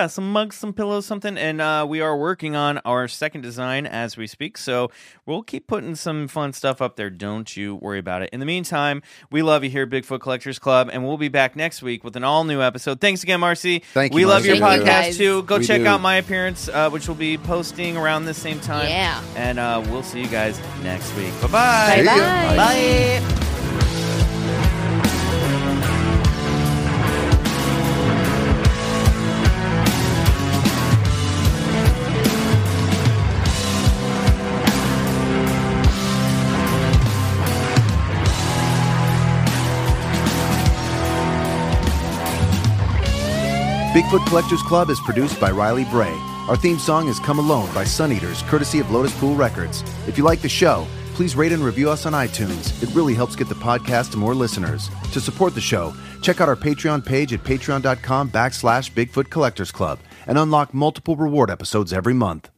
some mugs, some pillows, something. And we are working on our second design as we speak. So we'll keep putting some fun stuff up there. Don't you worry about it. In the meantime, we love you here at Bigfoot Collectors Club. And we'll be back next week with an all-new episode. Thanks again, Marcy. Thank you, We love Marcy. your Thank you, podcast, guys. too. Go We check do. out my appearance, which will be posting around the same time. Yeah. And we'll see you guys next week. Bye-bye. See ya. Bye-bye. Bye. Bigfoot Collectors Club is produced by Riley Bray. Our theme song is Come Alone by Suneaters, courtesy of Lotuspool Records. If you like the show, please rate and review us on iTunes. It really helps get the podcast to more listeners. To support the show, check out our Patreon page at patreon.com/Bigfoot Collectors Club and unlock multiple reward episodes every month.